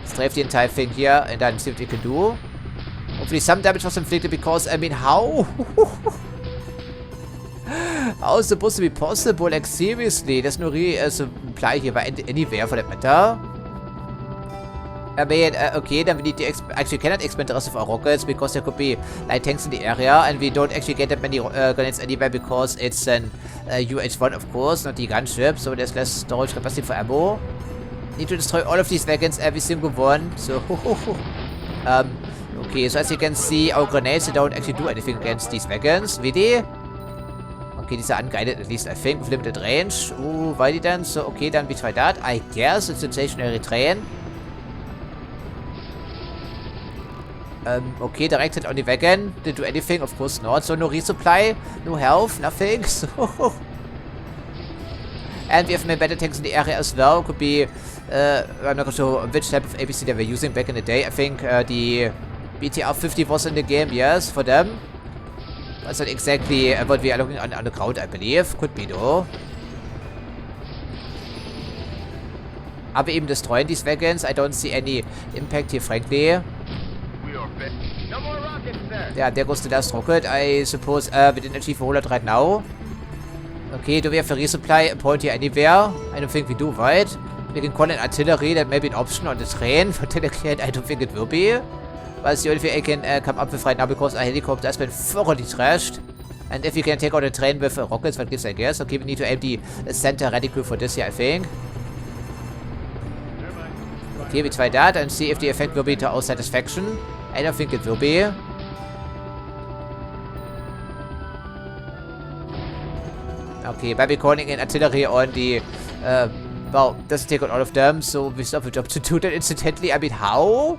Strafe the entire thing here, and then see what we can do. Hopefully some damage was inflicted, because, I mean, how? How is it supposed to be possible? Like, seriously, there's no real supply here by anywhere, for that matter. I mean, okay, then we need to actually cannot expand the rest of our rockets, because there could be light tanks in the area, and we don't actually get that many grenades anywhere, because it's an UH-1, of course, not the gunship, so there's less storage capacity for ammo. Need to destroy all of these wagons, every single one, so... okay, so as you can see, our grenades, they don't actually do anything against these wagons, really? Okay, these are unguided, at least, I think, with limited range. Oh, why then? So, okay, then we try that. I guess it's a stationary train. Okay, directed on the wagon. Didn't do anything, of course not. So, no resupply, no health, nothing. So, and we have better tanks in the area as well. Could be, I'm not sure which type of APC they were using back in the day. I think the BTR-50 was in the game, yes, for them. That's not exactly what we are looking on the ground, I believe. Could be, though. Are we even destroying these wagons? I don't see any impact here, frankly. No more rockets, sir. Yeah, there goes the last rocket. I suppose we didn't achieve a whole lot right now. Okay, do we have a resupply point here anywhere? I don't think we do, right? We can call in artillery. That may be an option on the train. But then again, I don't think it will be. But it's the only thing I can come up with right now, because our helicopter has been thoroughly trashed. And if we can take out the train with rockets, what gives, I guess. Okay, we need to aim the center reticle for this here, I think. Okay, we try that and see if the effect will be to our satisfaction. I don't think it will be. Okay, by calling in artillery on the... well, doesn't take out all of them, so we still have a job to do that incidentally. I mean, how?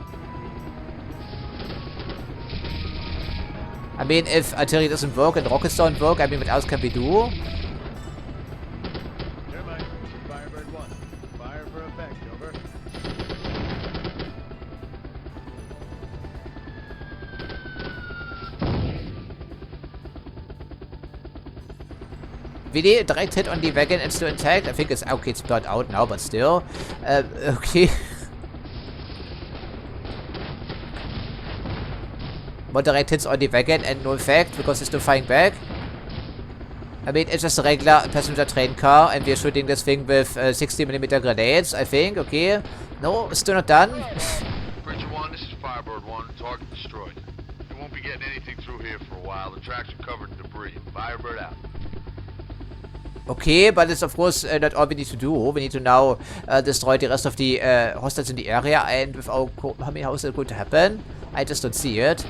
I mean, if artillery doesn't work and rockets don't work, I mean, what else can we do? Never mind. Firebird 1. Fire for effect, over. Really? Direct hit on the wagon and still intact? I think it's okay, it's burnt out now, but still. Okay. More direct hits on the wagon and no effect because it's still firing back. I mean, it's just a regular passenger train car and we're shooting this thing with 60mm grenades, I think. Okay. No, still not done. Bridge 1, this is Firebird 1. Target destroyed. You won't be getting anything through here for a while. The tracks are covered in debris. Firebird out. Okay, but it's of course not all we need to do. We need to now destroy the rest of the hostiles in the area, and without how many how is that going to happen? I just don't see it.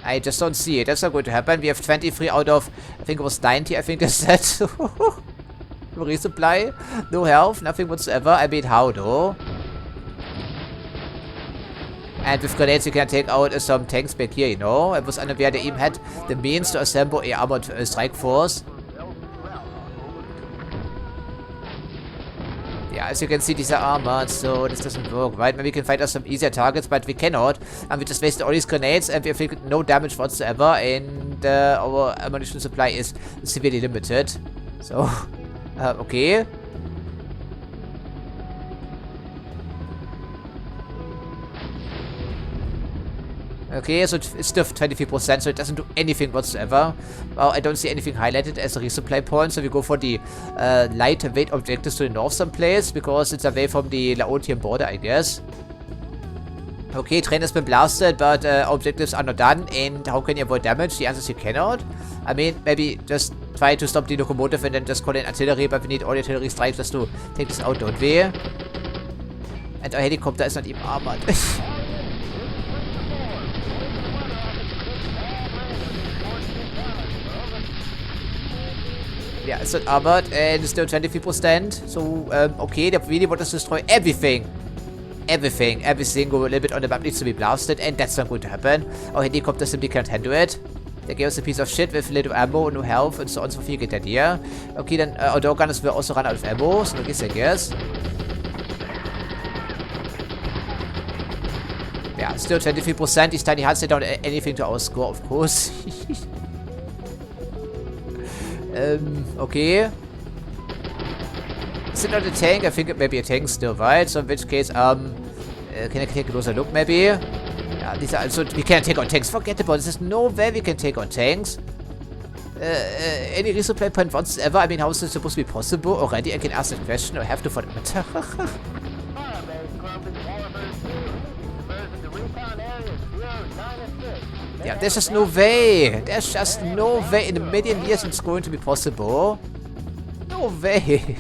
I just don't see it. That's not going to happen. We have 23 out of, I think it was 90, I think I said. No resupply, no health, nothing whatsoever. I mean, how though? And with grenades you can take out some tanks back here, you know. I was unaware they even had the means to assemble a armored strike force. Yeah, as you can see, these are armored, so this doesn't work, right? Maybe we can find us some easier targets, but we cannot. And we just wasted all these grenades and we have no damage whatsoever, and our ammunition supply is severely limited. So, okay. Okay, so it's still 23%, so it doesn't do anything whatsoever. Well, I don't see anything highlighted as a resupply point, so we go for the lightweight objectives to the north someplace, because it's away from the Laotian border, I guess. Okay, train has been blasted, but objectives are not done, and how can you avoid damage? The answer is you cannot. I mean, maybe just try to stop the locomotive and then just call in artillery, but we need all the artillery strikes just to take this out, don't we? And our helicopter is not even armored. Yeah, it's not armored and it's still 23%. So, okay, they really want us to destroy everything. Everything. Every single little bit on the map needs to be blasted, and that's not going to happen. Our helicopter simply can't handle it. They gave us a piece of shit with little ammo, no health, and so on, so you get the idea. Okay, then our dog gunners will also run out of ammo, so I guess. Yeah, still 23%. These tiny huts, they don't add anything to our score, of course. Okay. Is it not a tank? I think it may be a tank still, right? So in which case, can I take a closer look, maybe? Yeah, these are also, we can't take on tanks. Forget about this. There's no way we can take on tanks. Any resupply point whatsoever? I mean, how is this supposed to be possible? Already, I can ask that question, or have to for that matter. Yeah, there's just no way. There's just no way in a million years it's going to be possible. No way.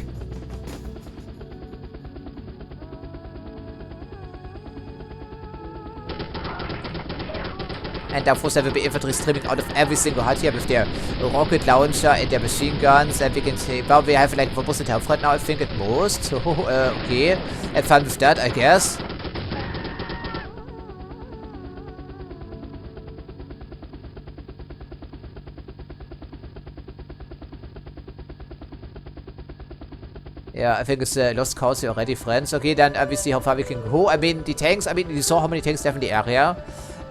And of course there will be infantry streaming out of every single hut here with their rocket launcher and their machine guns, and we can say, well, we have like 1% health right now, I think, at most. So, okay. Have fun with that, I guess. Yeah, I think it's lost cause here already, friends. Okay, then we see how far we can go. I mean, the tanks, I mean, you saw how many tanks they have in the area.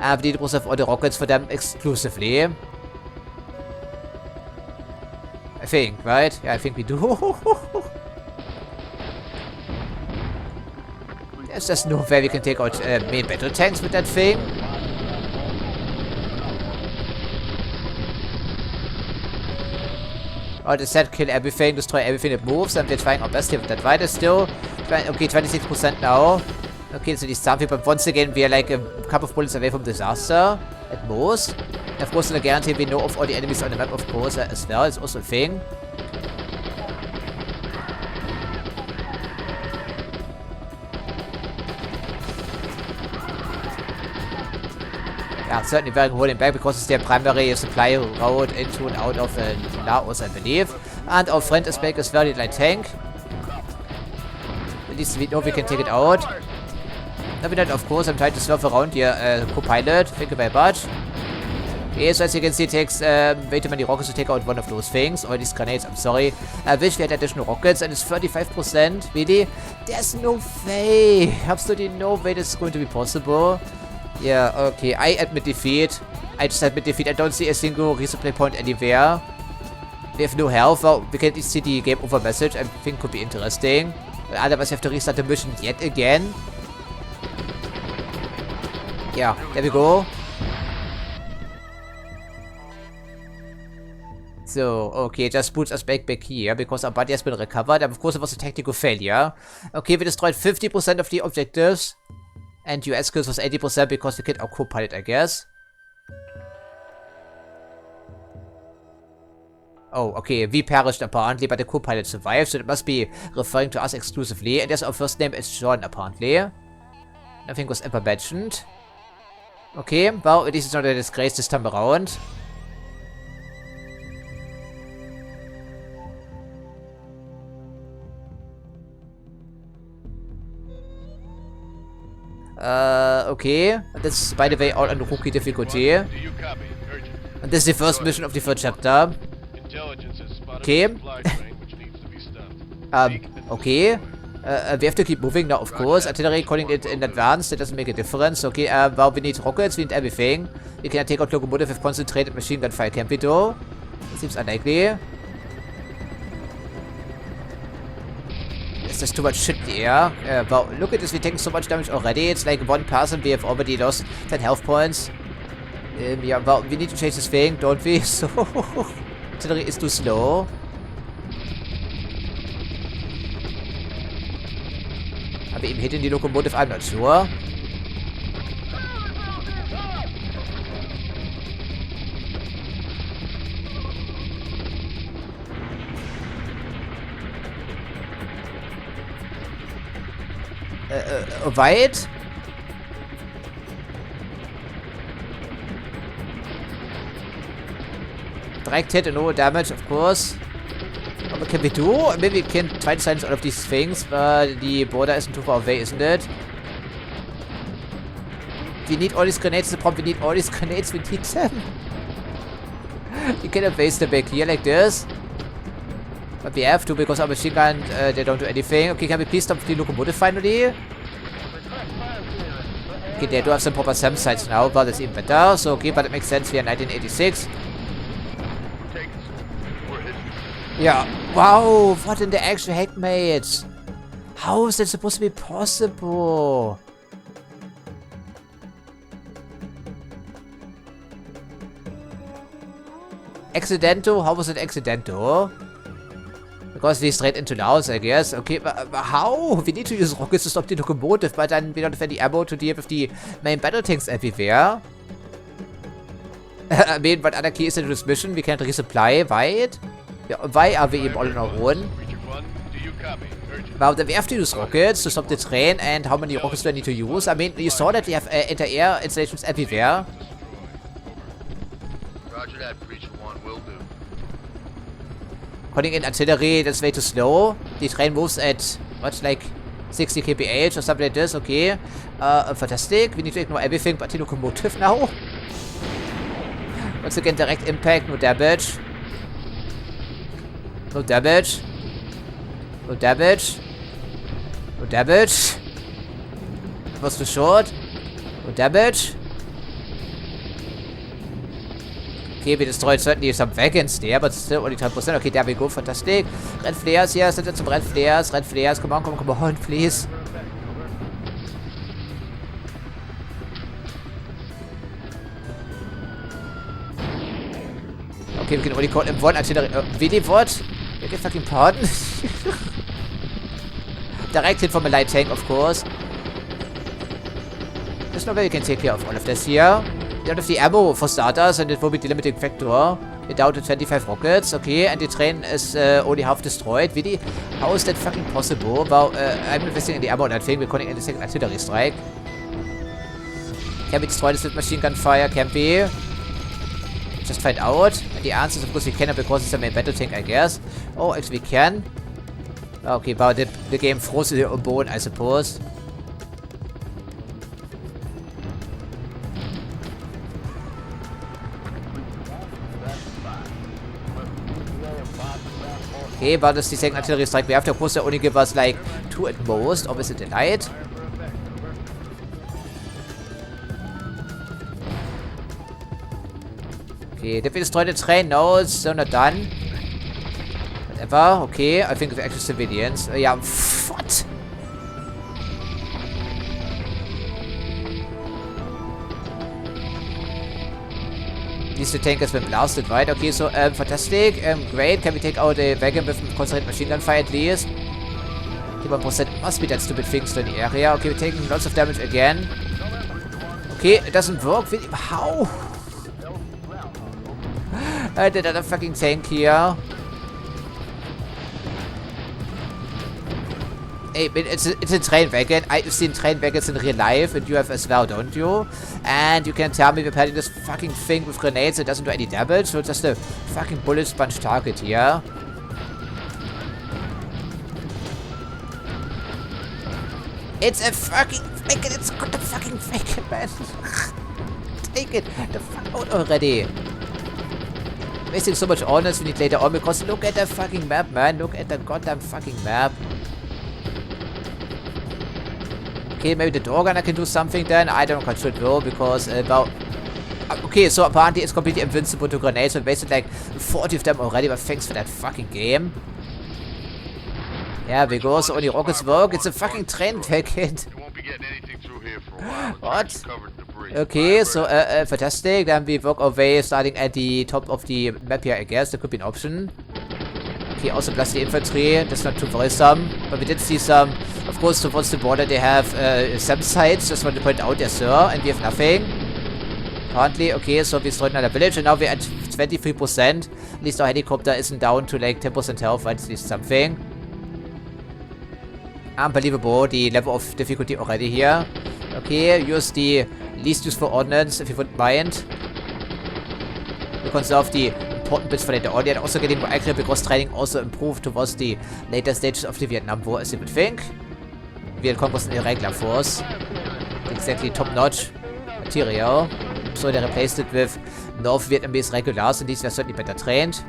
We need to preserve all the rockets for them exclusively. I think, right? Yeah, I think we do. There's just no way we can take out main battle tanks with that thing. Oh, the set kill everything, destroy everything that moves, and we're trying our best here with that. Right, it's still okay, 26% now. Okay, so these something, but once again, we are like a couple of bullets away from disaster at most. And of course, in a guarantee, we know of all the enemies on the map, of course, as well. It's also a thing. Yeah, certainly very holding back because it's their primary supply route into and out of Laos, I believe. And our friend is back as well, the light tank. At least we know we can take it out. Now we're not, of course, I'm trying to surf around here, co-pilot. Thank you very much. Okay, so as you can see, it takes way too many rockets to take out one of those things. Or these grenades, I'm sorry. I wish we had additional rockets, and it's 35%. Really? There's no way. Absolutely no way this is going to be possible. Yeah, okay. I admit defeat. I just admit defeat. I don't see a single resupply point anywhere. We have no health. Well, we can see the game over message. I think could be interesting. Otherwise, we have to restart the mission yet again. Yeah, there we go. So, okay, just puts us back here because our body has been recovered. And of course, it was a technical failure. Okay, we destroyed 50% of the objectives. And US kills was 80% because we killed our co-pilot, I guess. Oh, okay, we perished apparently, but the co-pilot survived, so it must be referring to us exclusively. And yes, our first name is John, apparently. Nothing was ever mentioned. Okay, well, at least it's not a disgrace this time around. Okay. This, by the way, all on rookie difficulty. And this is the first mission of the third chapter. Okay. Okay. We have to keep moving now, of course. Artillery calling it in advance, that doesn't make a difference. Okay, well, we need rockets, we need everything. We can take out locomotive with concentrated machine gun fire, can we though? It seems unlikely. There's too much shit in the air. Wow, look at this, we're taking so much damage already. It's like 1 person, we have already lost 10 health points. Yeah, well, we need to change this thing, don't we? So, artillery is too slow. Have we even hit in the locomotive? I'm not sure. Weit? Direct hit and no damage, of course. What can we do? Maybe we can try to silence all of these things, but the border isn't too far away, isn't it? We need all these grenades. The problem, we need all these grenades. We need them. We cannot waste them back here like this. But we have to because our machine gun, they don't do anything. Okay, can we please stop the locomotive finally? Okay, they do have some proper SAM sites now, but that's even better. So, okay, but it makes sense. We are 1986. Yeah. Wow, what in the actual heck, mates? How is that supposed to be possible? Accidental? How was it accidental? Because we straight into Laos, I guess. Okay, but how? We need to use rockets to stop the locomotive, but then we don't have any ammo to deal with the main battle tanks everywhere. I mean, what other key is in this mission? We can't resupply, right? Yeah, why are we even all on our own? Well, then we have to use rockets to stop the train, and how many rockets do I need to use? I mean, you saw that we have anti-air installations everywhere. Roger that, Preacher One, will do. Calling in artillery, that's way too slow. The train moves at, what, like 60 kph or something like this, okay. Fantastic. We need to ignore everything but the locomotive now. Once again, direct impact, no damage. No damage. No damage. No damage. It was too short. No damage. Okay, we destroyed certainly some wagons there, but still only 10%. Okay, there we go. Fantastic. Red flares here. Sind wir zum Red flares. Red flares. Come on, come on, please. Okay, we can only call him one artillery. Really, what? Beg your fucking pardon? Direct hit from a light tank, of course. There's no way we can take care of all of this here. We don't have the ammo for starters, and it will be the limiting factor. We're down to 25 rockets, okay, and the train is only half destroyed. Really? How is that fucking possible? Well, I'm investing in the ammo on that thing. We're calling in a second artillery strike. Can we destroy this with machine gun fire? Can we? Just find out. And the answer is, of course, we cannot because it's a main battle tank, I guess. Oh, actually, we can. Okay, but the game froze it on bone, I suppose. Okay, but the second artillery strike we have to, of course, only give us like 2 at most. Obviously, denied. Okay, did we destroy the train? No, it's still not done. Whatever. Okay, I think it's actually civilians. Yeah, what? These tank has been blasted, right? Okay, so, fantastic. Great. Can we take out the wagon with concentrated machine gun fire at least? 1% must be that stupid thing still in the area. Okay, we're taking lots of damage again. Okay, it doesn't work. How? I did another fucking tank here. Hey, it's a train wagon. I've seen train wagons in real life, and you have as well, don't you? And you can tell me we're planting this fucking thing with grenades that doesn't do any damage, so it's just a fucking bullet sponge target here. It's a fucking wagon. It's got the fucking wagon, man. Take it the fuck out already. Wasting so much honors we need later on, because look at the fucking map, man. Look at the goddamn fucking map. Okay, maybe the door gunner can do something then. I don't know, sure it will, because, well... Okay, so apparently it's completely invincible to grenades. We wasted like 40 of them already, but thanks for that fucking game. Yeah, we go, so only rockets work. It's a fucking train wagon. What? Okay, so, fantastic. Then we work our way starting at the top of the map here, I guess. That could be an option. Okay, also plus the infantry. That's not too worrisome. But we did see some, of course, towards the border they have some sites. Just want to point out there, sir. And we have nothing. Apparently, okay, so we destroyed another village. And now we're at 23%. At least our helicopter isn't down to like 10% health. Right? At least something. Unbelievable, the level of difficulty already here. Okay, use the least useful ordnance, if you wouldn't mind. We conserve the important bits for later on. And also getting more accurate because training also improved towards the later stages of the Vietnam War, as you would think. Vietcong was an irregular force. Exactly top-notch material. So they replaced it with North Vietnamese regulars, and these were certainly better trained.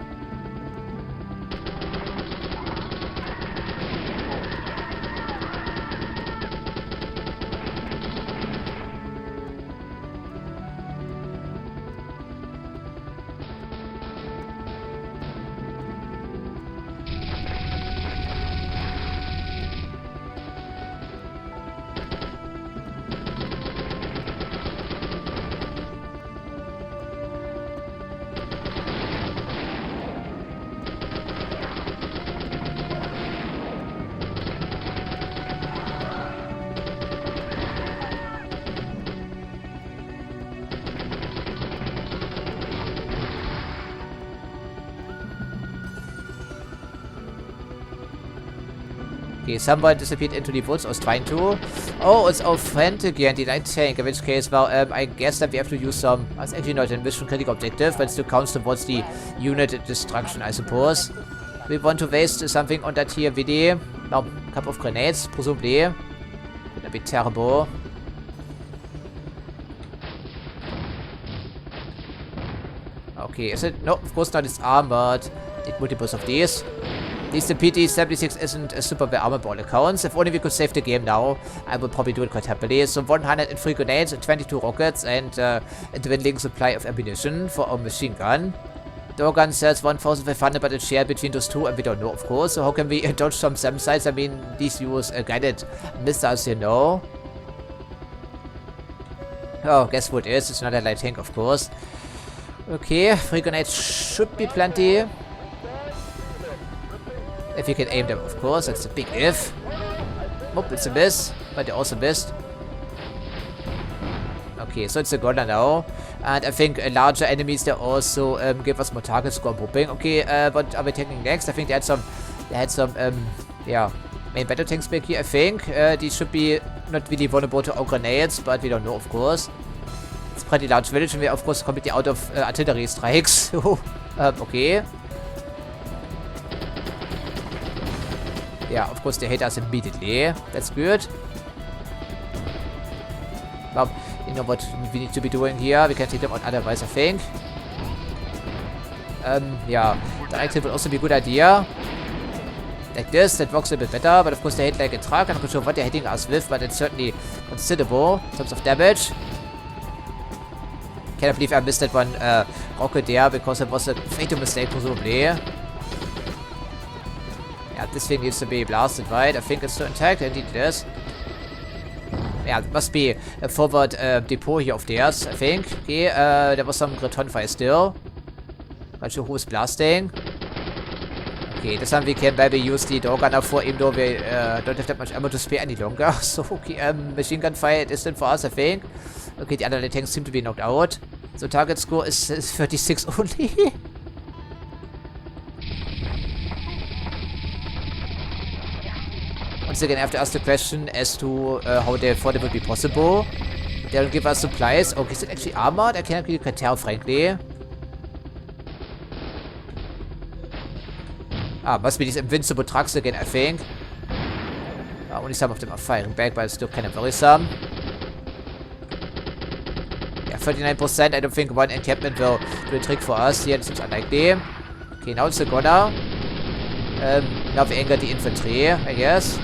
Okay, someone disappeared into the woods. I was trying to. Oh, it's our friend again, the light tank. In which case, well, I guess that we have to use some... That's actually not a mission critical objective, but it still counts towards the unit destruction, I suppose. We want to waste something on that here VD. Well, a couple of grenades, presumably. That'd be terrible. Okay, is it? No, of course not. It's armored. Did multiples of these. At least the PT-76 isn't a super well armored ball accounts. If only we could save the game now, I would probably do it quite happily. So 103 grenades, 22 rockets, and a dwindling supply of ammunition for our machine gun. Door gun says 1,500, but it's shared between those two, and we don't know, of course. So how can we dodge some SAM sites? I mean, these use guided missiles, you know. Oh, guess what it is? It's not a light tank, of course. Okay, 3 grenades should be plenty. If you can aim them, of course. That's a big if. Oh, it's a miss. But they also missed. Okay, so it's a gunner now. And I think larger enemies, they also give us more target score popping. Okay, what are we taking next? I think they had some, yeah, main battle tanks back here, I think. These should be not really vulnerable to our grenades, but we don't know, of course. It's a pretty large village, and we're, of course, completely out of artillery strikes. Okay. Yeah, of course they hit us immediately. That's good. Well, you know what we need to be doing here. We can take them on otherwise, I think. Yeah, directive will also be a good idea. Like this, that works a bit better, but of course they hit like a truck. I'm not sure what they're hitting us with, but it's certainly considerable in terms of damage. Can't believe I missed that one rocket there, because it was a fatal mistake presumably. Yeah, this thing needs to be blasted, right? I think it's still intact, indeed it is. Yeah, it must be a forward depot here of theirs, I think. Okay, there was some Graton fire still. Not sure who's blasting. Okay, this time we can maybe use the door gunner for, even though we don't have that much ammo to spare any longer. So, okay, machine gun fire is distant for us, I think. Okay, the other tanks seem to be knocked out. So, target score is 36 only. Once again, I have to ask the question as to how they thought it would be possible. They don't give us supplies. Okay, is it actually armored? I can't really tell, frankly. Must be these invincible trucks again, I think. Only some of them are firing back, but it's still kind of worrisome. Yeah, 39%. I don't think one encampment will do a trick for us. Here, it seems unlikely. Okay, now it's the gunner. Now we anger the infantry, I guess.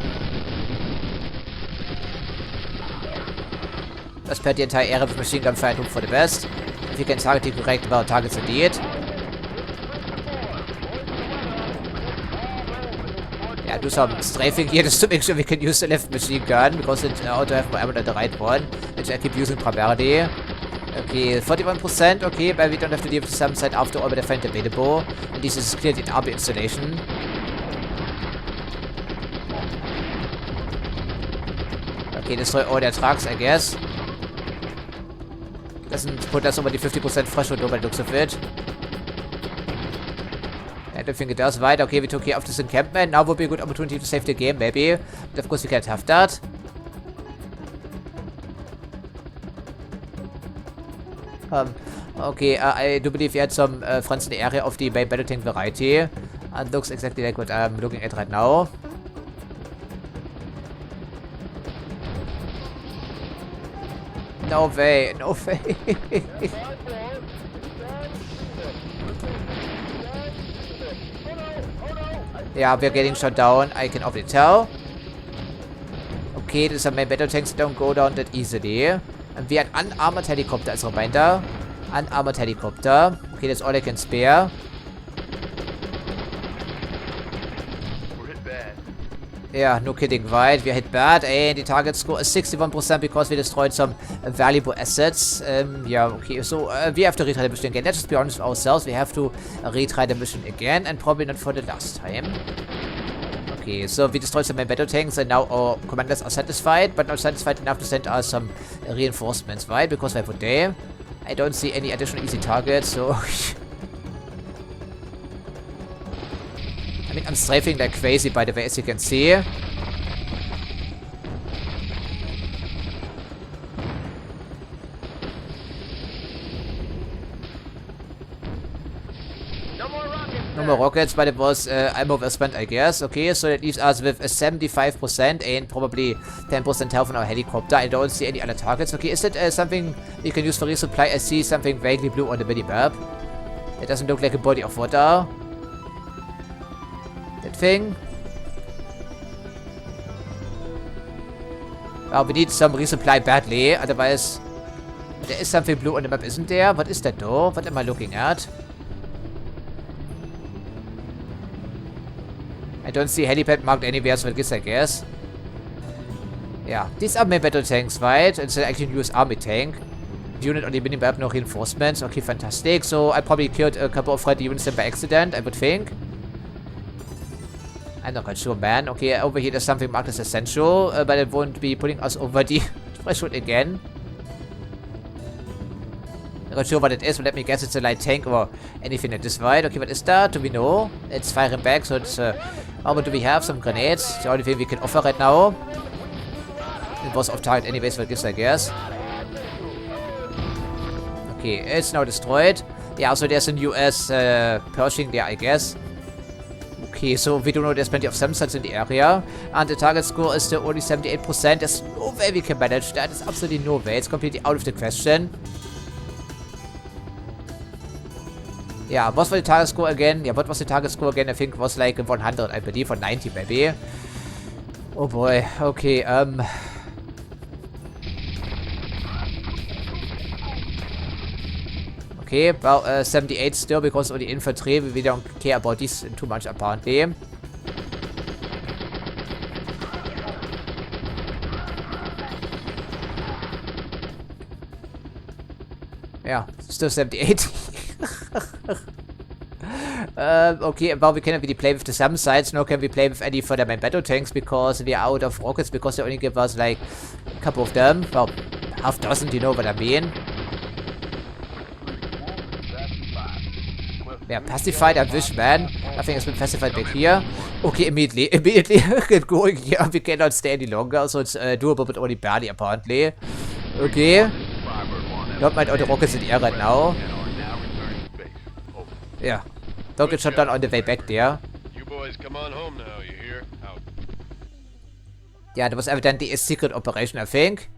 Let's pair the entire area with machine gun fire and hope for the best. If you can target the correct amount of targets indeed. Yeah, do some strafing here just to make sure we can use the left machine gun, because it ought to have more ammo than the right one, which I keep using primarily. Okay, 41%, okay, but we don't have to deal with the SAM side after all, but I find available. And this is clearly an RB installation. Okay, destroy all their trucks, I guess. Doesn't put us over the 50% threshold though by the looks of it. I don't think it does. Right, okay, we took care of this encampment. Now would be a good opportunity to save the game, maybe. But of course we can't have that. Okay, I do believe we had some friends in the area of the main battle tank variety. And looks exactly like what I'm looking at right now. No way, no way. Yeah, we're getting shot down, I can already tell. Okay, these are main battle tanks that don't go down that easily. And we had unarmored helicopter as a reminder. Unarmored helicopter. Okay, that's all I can spare. We're hit bad. Yeah, no kidding, right? We hit bad, and the target score is 61% because we destroyed some valuable assets. Yeah, okay, so we have to retry the mission again. Let's just be honest with ourselves. We have to retry the mission again, and probably not for the last time. Okay, so we destroyed some main battle tanks, and now our commanders are satisfied, but not satisfied enough to send us some reinforcements, right? Because why would they? I don't see any additional easy targets, so... I mean, I'm strafing like crazy, by the way, as you can see. No more rockets, but it was ammo well spent, I guess. Okay, so that leaves us with a 75% and probably 10% health on our helicopter. I don't see any other targets. Okay, is it something we can use for resupply? I see something vaguely blue on the minimap. It doesn't look like a body of water. That thing. Well, we need some resupply badly, otherwise... There is something blue on the map, isn't there? What is that though? What am I looking at? I don't see helipad marked anywhere, so I guess. Yeah, these are main battle tanks, right? It's actually a US army tank. Unit on the minimap, no reinforcements. Okay, fantastic. So I probably killed a couple of friendly units by accident, I would think. I'm not quite sure, man. Okay, over here there's something marked as essential, but it won't be putting us over the threshold again. I'm not sure what it is, but let me guess it's a light tank or anything like this, right? Okay, what is that? Do we know? It's firing back, so it's... what do we have? Some grenades. The only thing we can offer right now. It was off target anyways, but I guess. Okay, it's now destroyed. Yeah, so there's a US Pershing there, I guess. Okay, so we do know there's plenty of SAM-sites in the area. And the target score is still only 78%. There's no way we can manage that. There's absolutely no way. It's completely out of the question. Yeah, what was the target score again? Yeah, what was the target score again? I think it was like 100, I believe, or 90 maybe. Oh boy, okay, okay, well, 78 still because of the infantry. We don't care about this too much apparently. Yeah, still 78. Okay, well, we cannot really play with the SAM sites, nor can we play with any further main battle tanks because we are out of rockets because they only give us like a couple of them. Well, half dozen, you know what I mean. Yeah, pacified, I wish, man. Nothing has been pacified back here. Okay, immediately get going here. We cannot stay any longer, so it's doable, but only barely, apparently. Okay. Don't mind all the rockets in the air right now. Yeah. Don't get shot down on the way back there. You boys come on home now, you hear? Out. Yeah, that was evidently a secret operation, I think.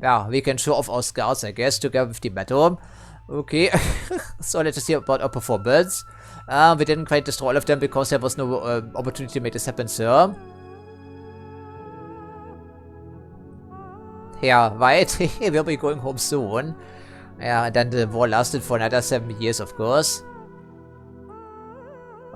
Yeah, we can show off our scouts, I guess, together with the metal. Okay. So let's just see about our performance. We didn't quite destroy all of them because there was no opportunity to make this happen, sir. Yeah, right. We'll be going home soon. Yeah, and then the war lasted for another 7 years, of course.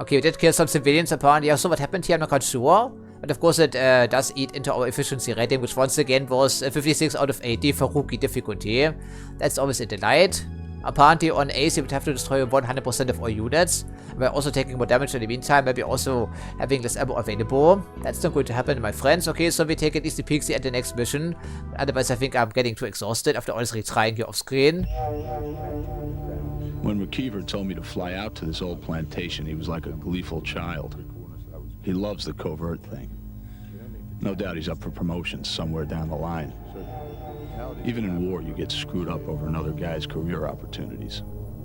Okay, we did kill some civilians apparently. Yeah, so what happened here, I'm not quite sure. But of course it does eat into our efficiency rating, which once again was 56 out of 80 for rookie difficulty. That's always a delight. Apparently on AC we'd have to destroy 100% of all units. We're also taking more damage in the meantime, maybe also having less ammo available. That's not going to happen, my friends. Okay, so we take an easy peeksy at the next mission. Otherwise I think I'm getting too exhausted after all this retrying here off screen. When McKeever told me to fly out to this old plantation, he was like a gleeful child. He loves the covert thing. No doubt he's up for promotions somewhere down the line. Even in war, you get screwed up over another guy's career opportunities.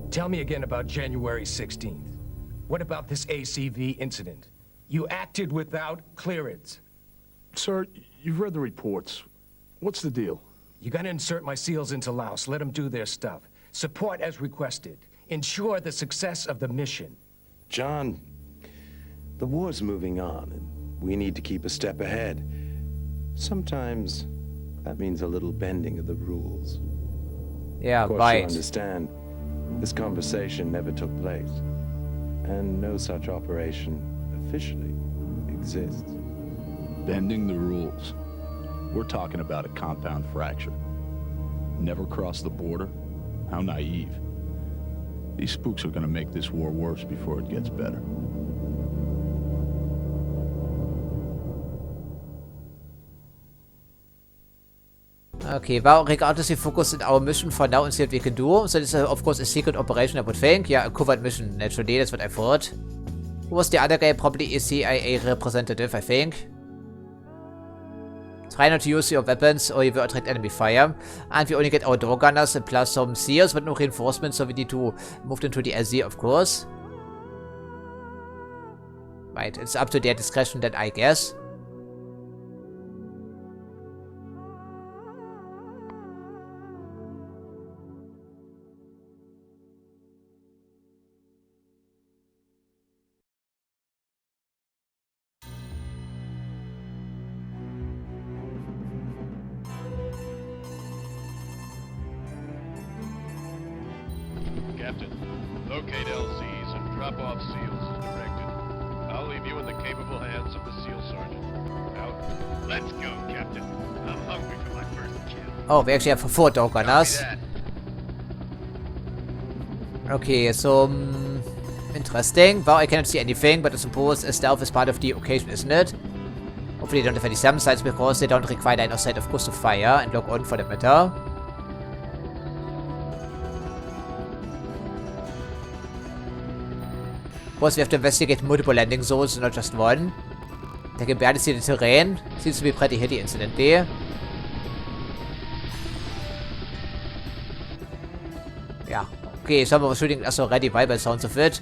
Tell me again about January 16th. What about this ACV incident? You acted without clearance. Sir, you've read the reports. What's the deal? You gotta insert my SEALs into Laos. Let them do their stuff. Support as requested. Ensure the success of the mission. John, the war's moving on, and we need to keep a step ahead. Sometimes that means a little bending of the rules. Yeah, of course, right. you understand, this conversation never took place, and no such operation officially exists. Bending the rules. We're talking about a compound fracture. Never cross the border? How naive. These spooks are gonna make this war worse before it gets better. Okay, well, regardless, we focus on our mission for now and see what we can do. So this is, of course, a secret operation, I would think. Yeah, a covert mission, naturally, that's what I thought. Who was the other guy? Probably a CIA representative, I think. Try not to use your weapons or you will attract enemy fire. And we only get our door gunners and plus some SEALs, but no reinforcements, so we need to move them to the LZ, of course. Right, it's up to their discretion then, I guess. Captain, locate LZs and drop off SEALs as directed. I'll leave you in the capable hands of the SEAL Sergeant. Out. Let's go, Captain. I'm hungry for my first kill. Oh, we actually have 4 door gunners. Okay, so interesting. Well, I cannot see anything, but I suppose stealth is part of the occasion, isn't it? Hopefully they don't have any SAM sites because they don't require line of sight, of course, to fire and lock on for that matter. Of course, we have to investigate multiple landing zones, not just one. They can barely see the terrain. Seems to be pretty hilly, incidentally. Yeah. Okay, someone was shooting us already by the sounds of it.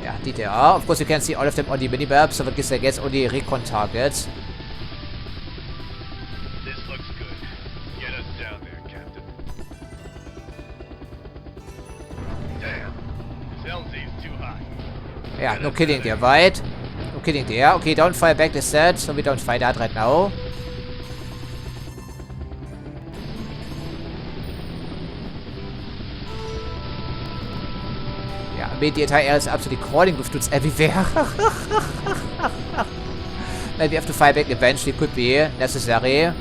Yeah, indeed they are. Of course, you can see all of them on the minimap, so that gives, I guess, only recon targets. This looks good. Get us down there, Captain. Yeah, no killing there, right? No killing there. Okay, don't fire back the set, so we don't fight that right now. Yeah, I mean, the entire area is absolutely crawling with dudes everywhere. Maybe we have to fire back eventually, could be necessary.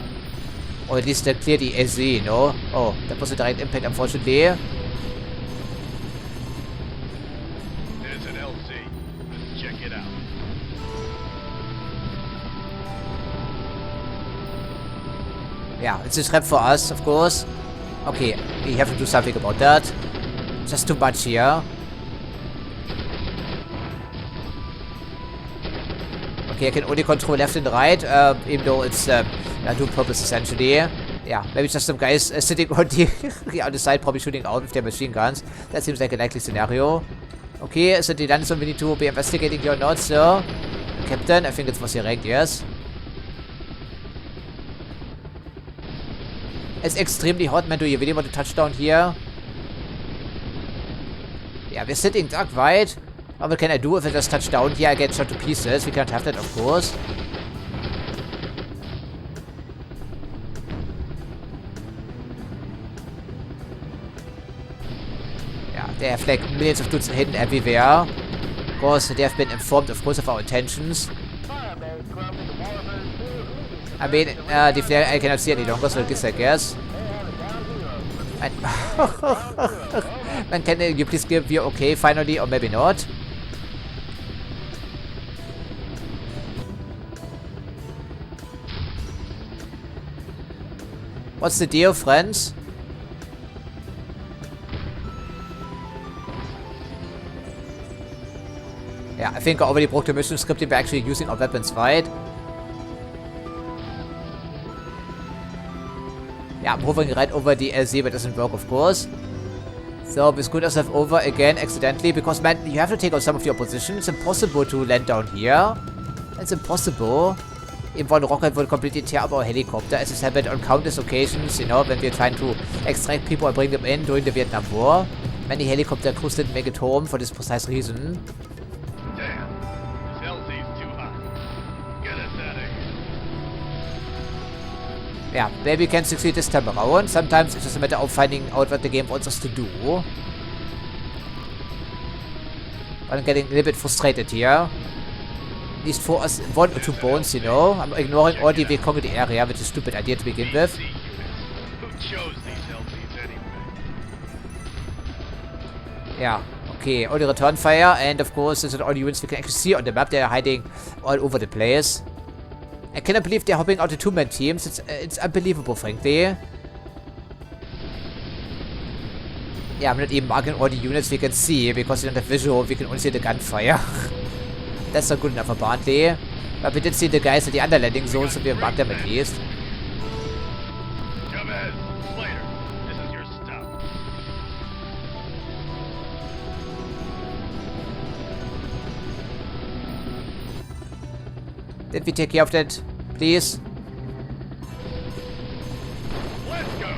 Or at least clear the AZ, you know? Oh, that was a direct impact, unfortunately. There's an LZ. Let's check it out. Yeah, it's a trap for us, of course. Okay, we have to do something about that. Just too much here. Okay, I can only control left and right, even though it's dual purpose essentially. Yeah, maybe just some guys sitting on the side, probably shooting out with their machine guns. That seems like a likely scenario. Okay, is it the landing we need to be investigating here or not, sir? Captain, I think it was direct, yes. It's extremely hot, man. Do you really want to touch down here? Yeah, we're sitting dark, right? What can I do if I just touch down here? I get shot to pieces. We can't have that, of course. Yeah, they have like millions of dudes hidden everywhere. Of course, they have been informed, of course, of our intentions. I mean, the flare I cannot see any longer, so I guess. And man, can you please give your okay finally, or maybe not? What's the deal, friends? Yeah, I think I already broke the mission script by actually using our weapons, right? Yeah, I'm hovering right over the LZ, but it doesn't work, of course. So we screwed ourselves over again accidentally, because man, you have to take out some of your position. It's impossible to land down here. It's impossible. Even one rocket will completely tear up our helicopter, as has happened on countless occasions, you know, when we're trying to extract people and bring them in during the Vietnam War. Many helicopter crews didn't make it home for this precise reason. Damn, this LZ's too hot. Get us out of here. Yeah, maybe we can succeed this time around. Sometimes it's just a matter of finding out what the game wants us to do. But I'm getting a little bit frustrated here. At least for us, 1 or 2 bones, you know. I'm ignoring all the we conquer the area, which is a stupid idea to begin with. Who chose these LZs anyway? Yeah, okay, all the return fire, and of course, these are all the units we can actually see on the map. They're hiding all over the place. I cannot believe they're hopping out the 2-man teams. It's unbelievable, frankly. Yeah, I'm not even marking all the units we can see, because we don't have visual, we can only see the gunfire. That's not good enough, apparently. But we did see the guys at the under landing zone, so we have marked them at least. Chavez, Slater, this is your stop. Did we take care of that, please? Let's go.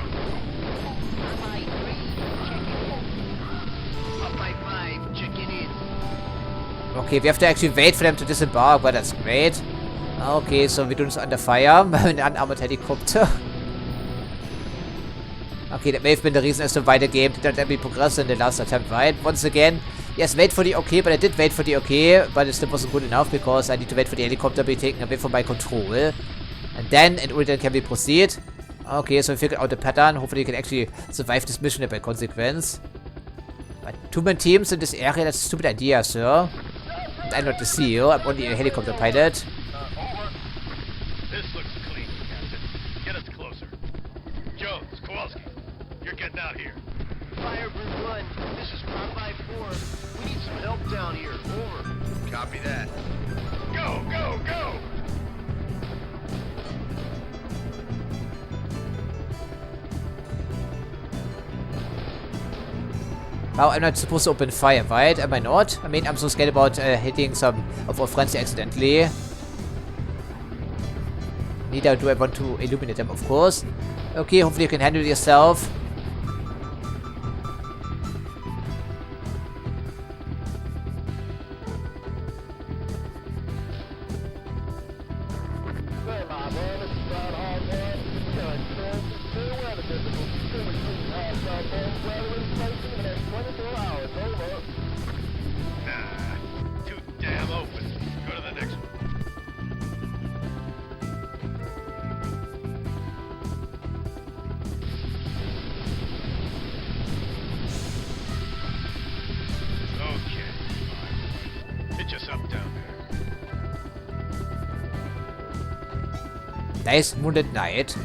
Up by 5, checking in. Okay, we have to actually wait for them to disembark, but that's great. Okay, so we do this under fire by an unarmored helicopter. Okay, that may have been the reason as to why the game did not let me progress in the last attempt, right? Once again, yes, wait for the okay, but I did wait for the okay, but it still wasn't good enough because I need to wait for the helicopter to be taken away from my control. And then, and only then can we proceed. Okay, so we figured out the pattern. Hopefully we can actually survive this mission by consequence. But 2-man teams in this area, that's a stupid idea, sir. And I'm not the CEO, I'm only a helicopter pilot. Over. This looks clean, Captain. Get us closer. Jones, Kowalski, you're getting out here. Firebird 1, this is 554. We need some help down here. Over. Copy that. Go, go, go! Now, I'm not supposed to open fire, right? Am I not? I mean, I'm so scared about hitting some of our friends accidentally. Neither do I want to illuminate them, of course. Okay, hopefully you can handle yourself. catch us up down there. Nice Moonlit Night.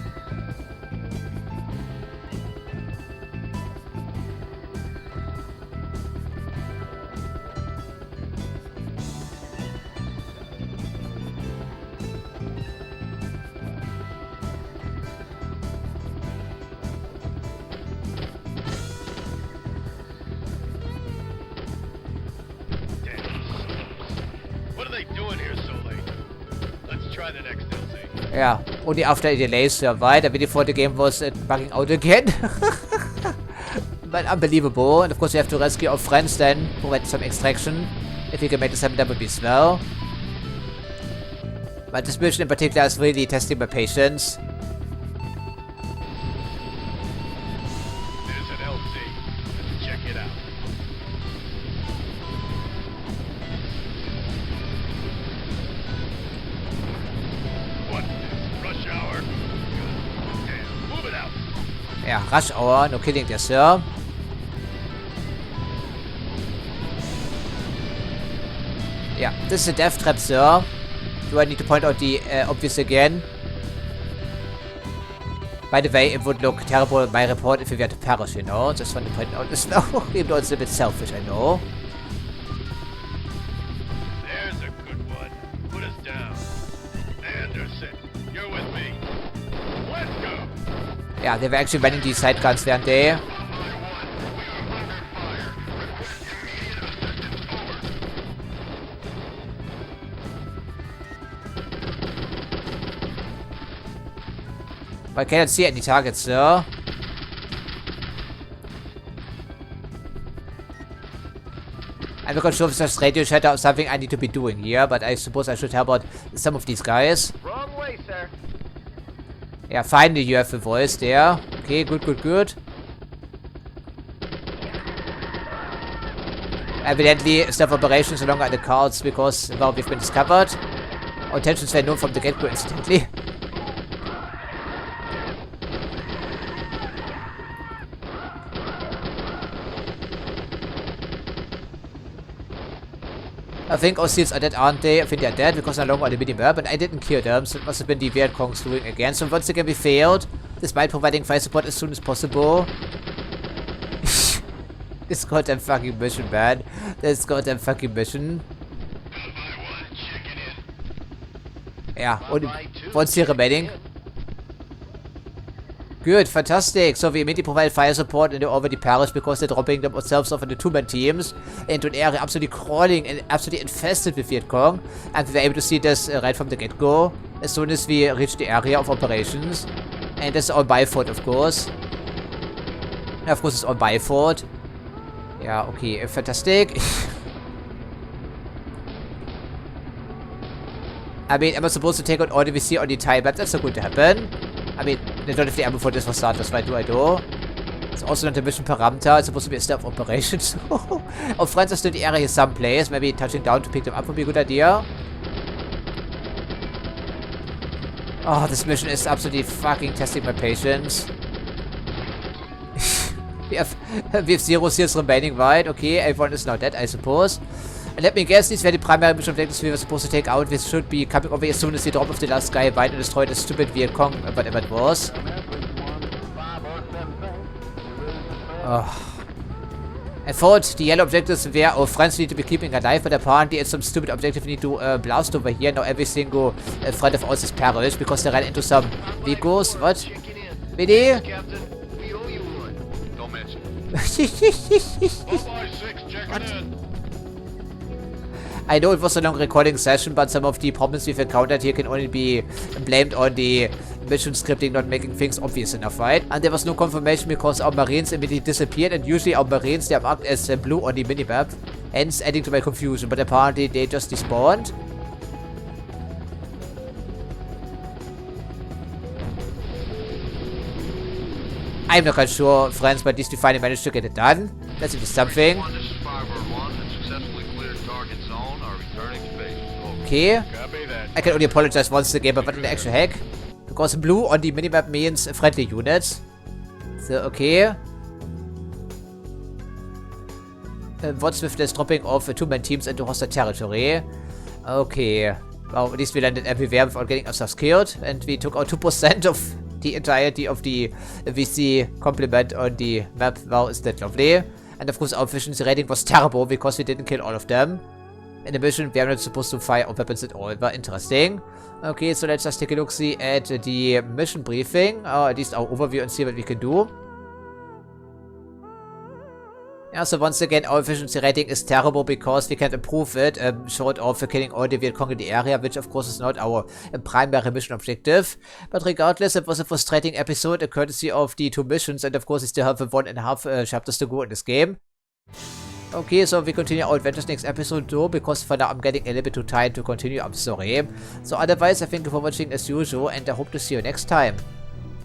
Yeah, only after a delay survived. I really thought the game was bugging out again. But unbelievable. And of course we have to rescue our friends then, provide some extraction. If we can make this happen, that would be swell. But this mission in particular is really testing my patience. There's an LC. Let's check it out. What is rush hour? Damn, move it out. Yeah, rush hour, no kidding there, sir. Yeah, this is a death trap, sir. Do I need to point out the obvious again? By the way, it would look terrible in my report if we were to perish, you know? Just want to point out this now. Even though it's a bit selfish, I know. There's a good one. Put us down. Anderson, you're with me. Let's go. Yeah, they were actually running these side guns, weren't they? I cannot see any targets, sir. I'm not sure if it's just radio shatter or something I need to be doing here, but I suppose I should help out some of these guys. Wrong way, sir. Yeah, finally you have a voice there. Okay, good, good, good. Evidently, stealth operations no longer on the cards because, well, we've been discovered. Our intentions were known from the get-go, incidentally. I think our seals are dead, aren't they? I think they're dead because they're no longer on the minimap, but I didn't kill them, so it must have been the Viet Congs doing again. So once again we failed, despite providing fire support as soon as possible. This goddamn fucking mission, man. This goddamn fucking mission. Yeah, only one seal remaining. Good, fantastic. So we immediately provide fire support and they already perished because they're dropping themselves off into two-man teams into an area absolutely crawling and absolutely infested with Viet Cong. And we were able to see this right from the get-go as soon as we reached the area of operations. And that's all my fault, of course. And of course, it's all my fault. Yeah, okay, fantastic. I mean, am I supposed to take out all the VC on the time, but that's not going to happen. I mean, they don't have the ammo for this for starters, right? Do I do? It's also not a mission parameter. It's supposed to be a stealth operation. So our friends are still in the area here someplace. Maybe touching down to pick them up would be a good idea. Oh, this mission is absolutely fucking testing my patience. we have 0 seals remaining, right? Okay, everyone is now dead, I suppose. And let me guess, these were the primary mission objectives we were supposed to take out. This should be coming over as soon as they drop off the last guy, right, and destroy the stupid Viet Cong, whatever it was. Oh. I thought the yellow objectives were our friends need to be keeping alive, but apparently it's some stupid objective we need to blast over here. Now every single friend of ours is perished because they ran into some vehicles. What? Really? Captain, we owe you one. Don't mention it. 4x6 checking in. I know it was a long recording session, but some of the problems we've encountered here can only be blamed on the mission scripting not making things obvious enough, right? And there was no confirmation because our Marines immediately disappeared, and usually our Marines, they are marked as blue on the minimap, hence adding to my confusion, but apparently they just despawned. I'm not quite sure, friends, but at least we finally managed to get it done. That's just something. Okay. I can only apologize once again, but what in the actual heck? Because blue on the minimap means friendly units. So, okay. what's with this dropping off 2-man teams into hostile territory? Okay. Well, at least we landed everywhere without getting ourselves killed, and we took out 2% of the entirety of the VC complement on the map. Well, is that lovely? And of course, our efficiency rating was terrible because we didn't kill all of them. In addition, we are not supposed to fire our weapons at all. Very interesting. Okay, so let's just take a look-see at the mission briefing, at least our overview, and see what we can do. Yeah, so once again, our efficiency rating is terrible because we can't improve it, short of killing all the Viet Cong in the area, which of course is not our primary mission objective. But regardless, it was a frustrating episode, courtesy of the 2 missions, and of course we still have 1.5 chapters to go in this game. Okay, so we continue our adventures next episode though, because for now I'm getting a little bit too tired to continue, I'm sorry. So otherwise, I thank you for watching as usual, and I hope to see you next time.